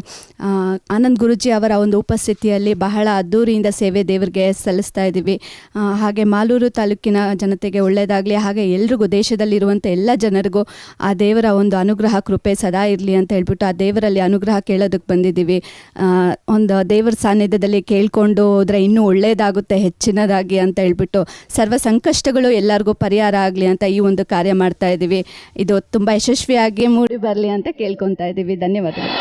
ಆನಂದ್ ಗುರುಜಿ ಅವರ ಒಂದು ಉಪಸ್ಥಿತಿಯಲ್ಲಿ ಬಹಳ ಅದ್ದೂರಿಯಿಂದ ಸೇವೆ ದೇವರಿಗೆ ಸಲ್ಲಿಸ್ತಾ ಇದ್ದೀವಿ। ಹಾಗೆ ಮಾಲೂರು ತಾಲೂಕಿನ ಜನತೆಗೆ ಒಳ್ಳೆಯದಾಗಲಿ, ಹಾಗೆ ಎಲ್ರಿಗೂ ದೇಶದಲ್ಲಿರುವಂಥ ಎಲ್ಲ ಜನರಿಗೂ ಆ ದೇವರ ಒಂದು ಅನುಗ್ರಹ ಕೃಪೆ ಸದಾ ಇರಲಿ ಅಂತ ಹೇಳ್ಬಿಟ್ಟು ಆ ದೇವರಲ್ಲಿ ಅನುಗ್ರಹ ಕೇಳೋದಕ್ಕೆ ಬಂದಿದ್ದೀವಿ। ಒಂದು ದೇವರ ಸಾನ್ನಿಧ್ಯದಲ್ಲಿ ಕೇಳಿಕೊಂಡು ಹೋದರೆ ಇನ್ನೂ ಒಳ್ಳೆಯದಾಗುತ್ತೆ ಹೆಚ್ಚಿನದಾಗಿ ಅಂತ ಹೇಳ್ಬಿಟ್ಟು ಸರ್ವ ಸಂಕಷ್ಟಗಳು ಎಲ್ಲರಿಗೂ ಪರಿಹಾರ ಆಗಲಿ ಅಂತ ಈ ಒಂದು ಕಾರ್ಯ ಮಾಡ್ತಾ ಇದ್ದೀವಿ। ಇದು ತುಂಬ ಯಶಸ್ವಿಯಾಗಿ ಮೂಡಿ ಬರಲಿ ಅಂತ ಕೇಳ್ಕೊತಾ ಇದ್ದೀವಿ। ಧನ್ಯವಾದಗಳು।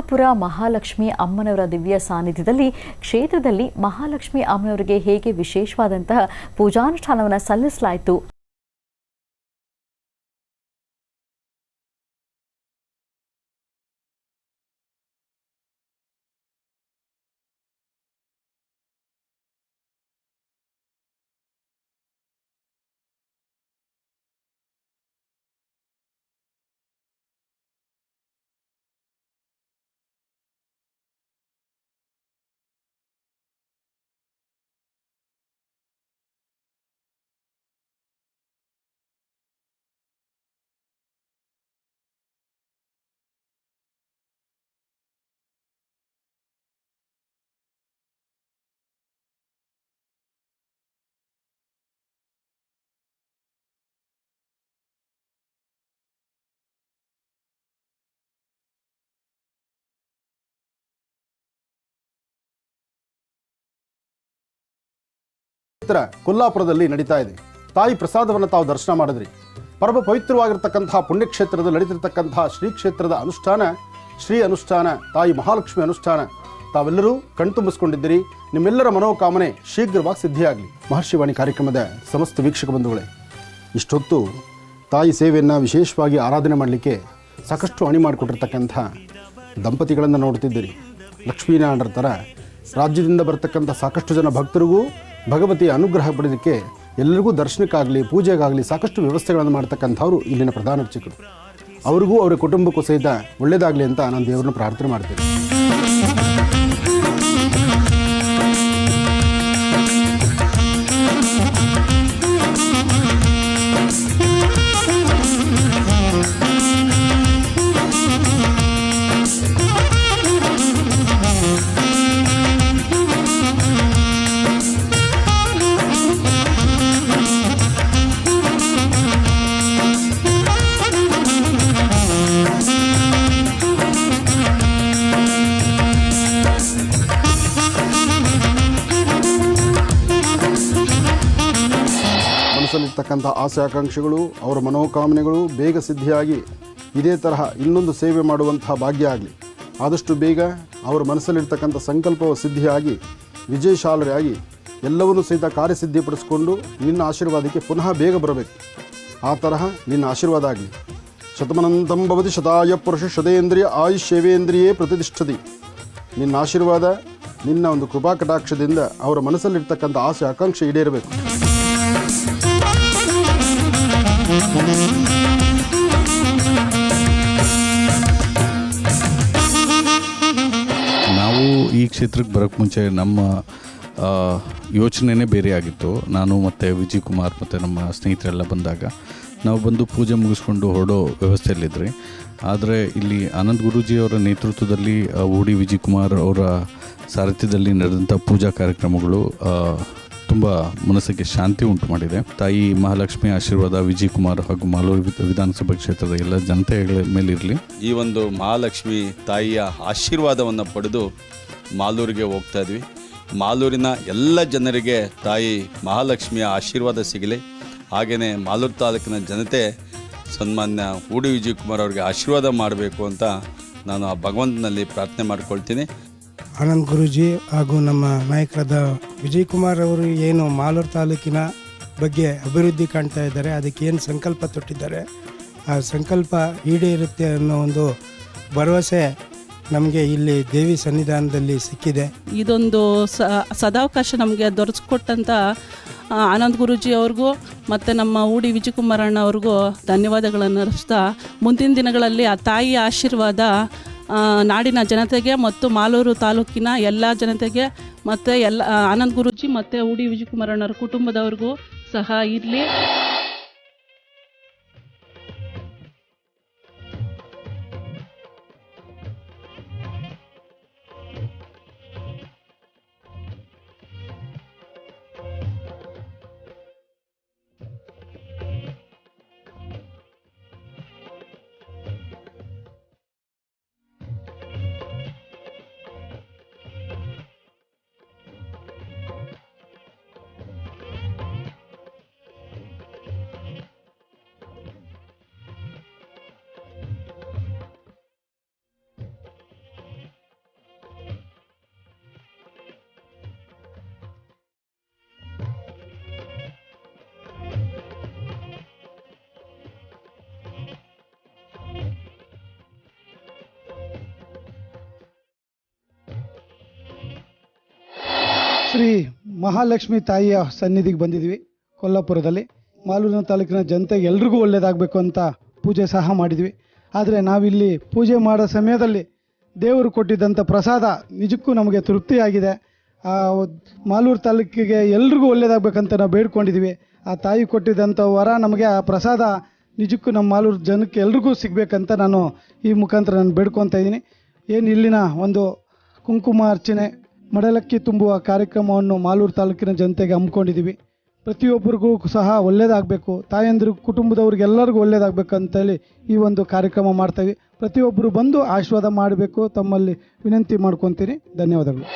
ಕೊಲ್ಹಾಪುರ ಮಹಾಲಕ್ಷ್ಮಿ ಅಮ್ಮನವರ ದಿವ್ಯ ಸಾನ್ನಿಧ್ಯದಲ್ಲಿ ಕ್ಷೇತ್ರದಲ್ಲಿ ಮಹಾಲಕ್ಷ್ಮಿ ಅಮ್ಮನವರಿಗೆ ಹೇಗೆ ವಿಶೇಷವಾದಂತಹ ಪೂಜಾನುಷ್ಠಾನವನ್ನು ಸಲ್ಲಿಸಲಾಯಿತು. ಕೊಲ್ಲಾಪುರದಲ್ಲಿ ನಡೀತಾ ಇದೆ. ತಾಯಿ ಪ್ರಸಾದವನ್ನು ತಾವು ದರ್ಶನ ಮಾಡಿದ್ರಿ. ಪರಮ ಪವಿತ್ರವಾಗಿರ್ತಕ್ಕಂತಹ ಪುಣ್ಯಕ್ಷೇತ್ರದಲ್ಲಿ ನಡೀತಿರ್ತಕ್ಕಂತಹ ಶ್ರೀ ಕ್ಷೇತ್ರದ ಅನುಷ್ಠಾನ, ಶ್ರೀ ಅನುಷ್ಠಾನ, ತಾಯಿ ಮಹಾಲಕ್ಷ್ಮಿ ಅನುಷ್ಠಾನ ತಾವೆಲ್ಲರೂ ಕಣ್ತುಂಬಿಸ್ಕೊಂಡಿದ್ದೀರಿ. ನಿಮ್ಮೆಲ್ಲರ ಮನೋಕಾಮನೆ ಶೀಘ್ರವಾಗಿ ಸಿದ್ಧಿಯಾಗಲಿ. ಮಹರ್ಷಿವಾಣಿ ಕಾರ್ಯಕ್ರಮದ ಸಮಸ್ತ ವೀಕ್ಷಕ ಬಂಧುಗಳೇ, ಇಷ್ಟೊತ್ತು ತಾಯಿ ಸೇವೆಯನ್ನು ವಿಶೇಷವಾಗಿ ಆರಾಧನೆ ಮಾಡಲಿಕ್ಕೆ ಸಾಕಷ್ಟು ಅಣಿ ಮಾಡಿಕೊಟ್ಟಿರ್ತಕ್ಕಂಥ ದಂಪತಿಗಳನ್ನು ನೋಡ್ತಿದ್ದೀರಿ. ಲಕ್ಷ್ಮೀನಾರಾಯಣರ ಥರ ರಾಜ್ಯದಿಂದ ಬರ್ತಕ್ಕಂಥ ಸಾಕಷ್ಟು ಜನ ಭಕ್ತರಿಗೂ ಭಗವತಿಯ ಅನುಗ್ರಹ ಪಡೆಯೋದಕ್ಕೆ ಎಲ್ಲರಿಗೂ ದರ್ಶನಕ್ಕಾಗಲಿ ಪೂಜೆಗಾಗಲಿ ಸಾಕಷ್ಟು ವ್ಯವಸ್ಥೆಗಳನ್ನು ಮಾಡ್ತಕ್ಕಂಥವ್ರು ಇಲ್ಲಿನ ಪ್ರಧಾನ ಅರ್ಚಕರು. ಅವ್ರಿಗೂ ಅವರ ಕುಟುಂಬಕ್ಕೂ ಸಹಿತ ಒಳ್ಳೆಯದಾಗಲಿ ಅಂತ ನಾನು ದೇವರನ್ನ ಪ್ರಾರ್ಥನೆ ಮಾಡ್ತೇನೆ. ಮನಸ್ಸಲ್ಲಿರ್ತಕ್ಕಂಥ ಆಸೆ ಆಕಾಂಕ್ಷೆಗಳು, ಅವರ ಮನೋಕಾಮನೆಗಳು ಬೇಗ ಸಿದ್ಧಿಯಾಗಿ ಇದೇ ತರಹ ಇನ್ನೊಂದು ಸೇವೆ ಮಾಡುವಂತಹ ಭಾಗ್ಯ ಆಗಲಿ. ಆದಷ್ಟು ಬೇಗ ಅವರ ಮನಸ್ಸಲ್ಲಿರ್ತಕ್ಕಂಥ ಸಂಕಲ್ಪವು ಸಿದ್ಧಿಯಾಗಿ ವಿಜಯಶಾಲರಾಗಿ ಎಲ್ಲವನ್ನೂ ಸಹಿತ ಕಾರ್ಯಸಿದ್ಧಿಪಡಿಸಿಕೊಂಡು ನಿನ್ನ ಆಶೀರ್ವಾದಕ್ಕೆ ಪುನಃ ಬೇಗ ಬರಬೇಕು. ಆ ತರಹ ನಿನ್ನ ಆಶೀರ್ವಾದ ಆಗಲಿ. ಶತಮನಂತಂ ಭವತಿ ಶತಾಯ ಪುರುಷ ಶತೇಂದ್ರಿಯ ಆಯುಷ್ಯವೇಂದ್ರಿಯೇ ಪ್ರತಿಷ್ಠತಿ. ನಿನ್ನ ಆಶೀರ್ವಾದ, ನಿನ್ನ ಒಂದು ಕೃಪಾ ಕಟಾಕ್ಷದಿಂದ ಅವರ ಮನಸ್ಸಲ್ಲಿರ್ತಕ್ಕಂಥ ಆಸೆ ಆಕಾಂಕ್ಷೆ ಈಡೇರಬೇಕು. ನಾವು ಈ ಕ್ಷೇತ್ರಕ್ಕೆ ಬರೋಕ್ಕೆ ಮುಂಚೆ ನಮ್ಮ ಯೋಚನೆಯೇ ಬೇರೆ ಆಗಿತ್ತು. ನಾನು ಮತ್ತು ವಿಜಯ್ ಕುಮಾರ್ ಮತ್ತು ನಮ್ಮ ಸ್ನೇಹಿತರೆಲ್ಲ ಬಂದಾಗ ನಾವು ಬಂದು ಪೂಜೆ ಮುಗಿಸ್ಕೊಂಡು ಹೊರಡೋ ವ್ಯವಸ್ಥೆಯಲ್ಲಿದ್ರಿ. ಆದರೆ ಇಲ್ಲಿ ಆನಂದ್ ಗುರೂಜಿಯವರ ನೇತೃತ್ವದಲ್ಲಿ ಓಡಿ ವಿಜಯ್ ಕುಮಾರ್ ಅವರ ಸಾರಥ್ಯದಲ್ಲಿ ನಡೆದಂಥ ಪೂಜಾ ಕಾರ್ಯಕ್ರಮಗಳು ತುಂಬ ಮನಸ್ಸಿಗೆ ಶಾಂತಿ ಉಂಟು ಮಾಡಿದೆ. ತಾಯಿ ಮಹಾಲಕ್ಷ್ಮಿ ಆಶೀರ್ವಾದ ವಿಜಯ್ ಕುಮಾರ್ ಹಾಗೂ ಮಾಲೂರು ವಿಧಾನಸಭಾ ಕ್ಷೇತ್ರದ ಎಲ್ಲ ಜನತೆಗಳ ಮೇಲಿರಲಿ. ಈ ಒಂದು ಮಹಾಲಕ್ಷ್ಮಿ ತಾಯಿಯ ಆಶೀರ್ವಾದವನ್ನು ಪಡೆದು ಮಾಲೂರಿಗೆ ಹೋಗ್ತಾ ಇದ್ವಿ. ಮಾಲೂರಿನ ಎಲ್ಲ ಜನರಿಗೆ ತಾಯಿ ಮಹಾಲಕ್ಷ್ಮಿಯ ಆಶೀರ್ವಾದ ಸಿಗಲಿ. ಹಾಗೆಯೇ ಮಾಲೂರು ತಾಲೂಕಿನ ಜನತೆ ಸನ್ಮಾನ್ಯ ಓಡಿ ವಿಜಯ್ ಕುಮಾರ್ ಅವರಿಗೆ ಆಶೀರ್ವಾದ ಮಾಡಬೇಕು ಅಂತ ನಾನು ಆ ಭಗವಂತನಲ್ಲಿ ಪ್ರಾರ್ಥನೆ ಮಾಡ್ಕೊಳ್ತೀನಿ. ಆನಂದ್ ಗುರೂಜಿ ಹಾಗೂ ನಮ್ಮ ನಾಯಕರಾದ ವಿಜಯ್ ಕುಮಾರ್ ಅವರು ಏನು ಮಾಲೂರು ತಾಲೂಕಿನ ಬಗ್ಗೆ ಅಭಿವೃದ್ಧಿ ಕಾಣ್ತಾ ಇದ್ದಾರೆ, ಅದಕ್ಕೆ ಏನು ಸಂಕಲ್ಪ ತೊಟ್ಟಿದ್ದಾರೆ, ಆ ಸಂಕಲ್ಪ ಈಡೇರುತ್ತೆ ಅನ್ನೋ ಒಂದು ಭರವಸೆ ನಮಗೆ ಇಲ್ಲಿ ದೇವಿ ಸನ್ನಿಧಾನದಲ್ಲಿ ಸಿಕ್ಕಿದೆ. ಇದೊಂದು ಸದಾವಕಾಶ ನಮಗೆ ದೊರಕಿಸ್ಕೊಟ್ಟಂಥ ಆನಂದ್ ಗುರೂಜಿ ಅವ್ರಿಗೂ ಮತ್ತು ನಮ್ಮ ಊಡಿ ವಿಜಯ್ ಕುಮಾರ್ ಅಣ್ಣ ಅವ್ರಿಗೂ ಧನ್ಯವಾದಗಳನ್ನು ಅರ್ಪಿಸ್ತಾ, ಮುಂದಿನ ದಿನಗಳಲ್ಲಿ ಆ ತಾಯಿಯ ಆಶೀರ್ವಾದ ನಾಡಿನ ಜನತೆಗೆ ಮತ್ತು ಮಾಲೂರು ತಾಲೂಕಿನ ಎಲ್ಲ ಜನತೆಗೆ ಮತ್ತು ಎಲ್ಲ ಆನಂದ್ ಗುರೂಜಿ ಮತ್ತು ಊಡಿ ವಿಜಯ್ ಕುಮಾರ್ ಅಣ್ಣವ್ರ ಕುಟುಂಬದವ್ರಿಗೂ ಸಹ ಇರಲಿ. ಶ್ರೀ ಮಹಾಲಕ್ಷ್ಮಿ ತಾಯಿಯ ಸನ್ನಿಧಿಗೆ ಬಂದಿದ್ವಿ ಕೊಲ್ಲಾಪುರದಲ್ಲಿ. ಮಾಲೂರಿನ ತಾಲೂಕಿನ ಜನತೆಗೆ ಎಲ್ರಿಗೂ ಒಳ್ಳೆಯದಾಗಬೇಕು ಅಂತ ಪೂಜೆ ಸಹ ಮಾಡಿದ್ವಿ. ಆದರೆ ನಾವಿಲ್ಲಿ ಪೂಜೆ ಮಾಡೋ ಸಮಯದಲ್ಲಿ ದೇವರು ಕೊಟ್ಟಿದ್ದಂಥ ಪ್ರಸಾದ ನಿಜಕ್ಕೂ ನಮಗೆ ತೃಪ್ತಿಯಾಗಿದೆ. ಮಾಲೂರು ತಾಲೂಕಿಗೆ ಎಲ್ರಿಗೂ ಒಳ್ಳೆಯದಾಗಬೇಕಂತ ನಾವು ಬೇಡ್ಕೊಂಡಿದ್ವಿ. ಆ ತಾಯಿ ಕೊಟ್ಟಿದ್ದಂಥ ವರ ನಮಗೆ, ಆ ಪ್ರಸಾದ ನಿಜಕ್ಕೂ ನಮ್ಮ ಮಾಲೂರು ಜನಕ್ಕೆ ಎಲ್ರಿಗೂ ಸಿಗಬೇಕಂತ ನಾನು ಈ ಮುಖಾಂತರ ನಾನು ಬೇಡ್ಕೊತಾ ಇದ್ದೀನಿ. ಏನು ಇಲ್ಲಿನ ಒಂದು ಕುಂಕುಮ ಅರ್ಚನೆ ಮಡಲಕ್ಕಿ ತುಂಬುವ ಕಾರ್ಯಕ್ರಮವನ್ನು ಮಾಲೂರು ತಾಲೂಕಿನ ಜನತೆಗೆ ಹಮ್ಮಿಕೊಂಡಿದ್ದೀವಿ. ಪ್ರತಿಯೊಬ್ಬರಿಗೂ ಸಹ ಒಳ್ಳೆಯದಾಗಬೇಕು, ತಾಯಂದಿರು ಕುಟುಂಬದವ್ರಿಗೆಲ್ಲರಿಗೂ ಒಳ್ಳೆಯದಾಗಬೇಕಂತೇಳಿ ಈ ಒಂದು ಕಾರ್ಯಕ್ರಮ ಮಾಡ್ತಾಯಿವಿ. ಪ್ರತಿಯೊಬ್ಬರು ಬಂದು ಆಶೀರ್ವಾದ ಮಾಡಬೇಕು ತಮ್ಮಲ್ಲಿ ವಿನಂತಿ ಮಾಡ್ಕೊತೀನಿ. ಧನ್ಯವಾದಗಳು.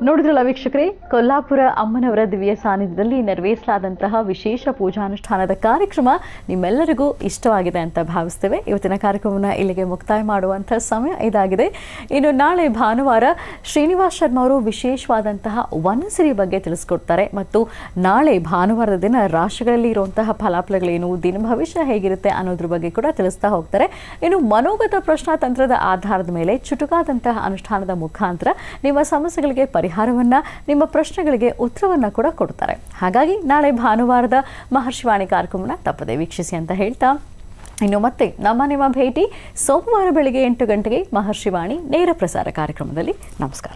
ನೋಡಿದ್ರಲ್ಲ ವೀಕ್ಷಕರೇ, ಕೊಲ್ಲಾಪುರ ಅಮ್ಮನವರ ದಿವ್ಯ ಸಾನ್ನಿಧ್ಯದಲ್ಲಿ ನೆರವೇರಿಸಲಾದಂತಹ ವಿಶೇಷ ಪೂಜಾನುಷ್ಠಾನದ ಕಾರ್ಯಕ್ರಮ ನಿಮ್ಮೆಲ್ಲರಿಗೂ ಇಷ್ಟವಾಗಿದೆ ಅಂತ ಭಾವಿಸ್ತೇವೆ. ಇವತ್ತಿನ ಕಾರ್ಯಕ್ರಮವನ್ನು ಇಲ್ಲಿಗೆ ಮುಕ್ತಾಯ ಮಾಡುವಂಥ ಸಮಯ ಇದಾಗಿದೆ. ಇನ್ನು ನಾಳೆ ಭಾನುವಾರ ಶ್ರೀನಿವಾಸ್ ಶರ್ಮಾ ಅವರು ವಿಶೇಷವಾದಂತಹ ವನಸಿರಿ ಬಗ್ಗೆ ತಿಳಿಸ್ಕೊಡ್ತಾರೆ ಮತ್ತು ನಾಳೆ ಭಾನುವಾರದ ದಿನ ರಾಶಿಗಳಲ್ಲಿ ಇರುವಂತಹ ಫಲಾಫಲಗಳೇನು, ದಿನ ಭವಿಷ್ಯ ಹೇಗಿರುತ್ತೆ ಅನ್ನೋದ್ರ ಬಗ್ಗೆ ಕೂಡ ತಿಳಿಸ್ತಾ ಹೋಗ್ತಾರೆ. ಇನ್ನು ಮನೋಗತ ಪ್ರಶ್ನಾತಂತ್ರದ ಆಧಾರದ ಮೇಲೆ ಚುಟುಕಾದಂತಹ ಅನುಷ್ಠಾನದ ಮುಖಾಂತರ ನಿಮ್ಮ ಸಮಸ್ಯೆಗಳಿಗೆ ಪರಿಹಾರವನ್ನ, ನಿಮ್ಮ ಪ್ರಶ್ನೆಗಳಿಗೆ ಉತ್ತರವನ್ನ ಕೂಡ ಕೊಡ್ತಾರೆ. ಹಾಗಾಗಿ ನಾಳೆ ಭಾನುವಾರದ ಮಹರ್ಷಿವಾಣಿ ಕಾರ್ಯಕ್ರಮನ ತಪ್ಪದೆ ವೀಕ್ಷಿಸಿ ಅಂತ ಹೇಳ್ತಾ, ಇನ್ನು ಮತ್ತೆ ನಿಮ್ಮ ಭೇಟಿ ಸೋಮವಾರ ಬೆಳಗ್ಗೆ 8 ಗಂಟೆಗೆ ಮಹರ್ಷಿವಾಣಿ ನೇರ ಪ್ರಸಾರ ಕಾರ್ಯಕ್ರಮದಲ್ಲಿ. ನಮಸ್ಕಾರ.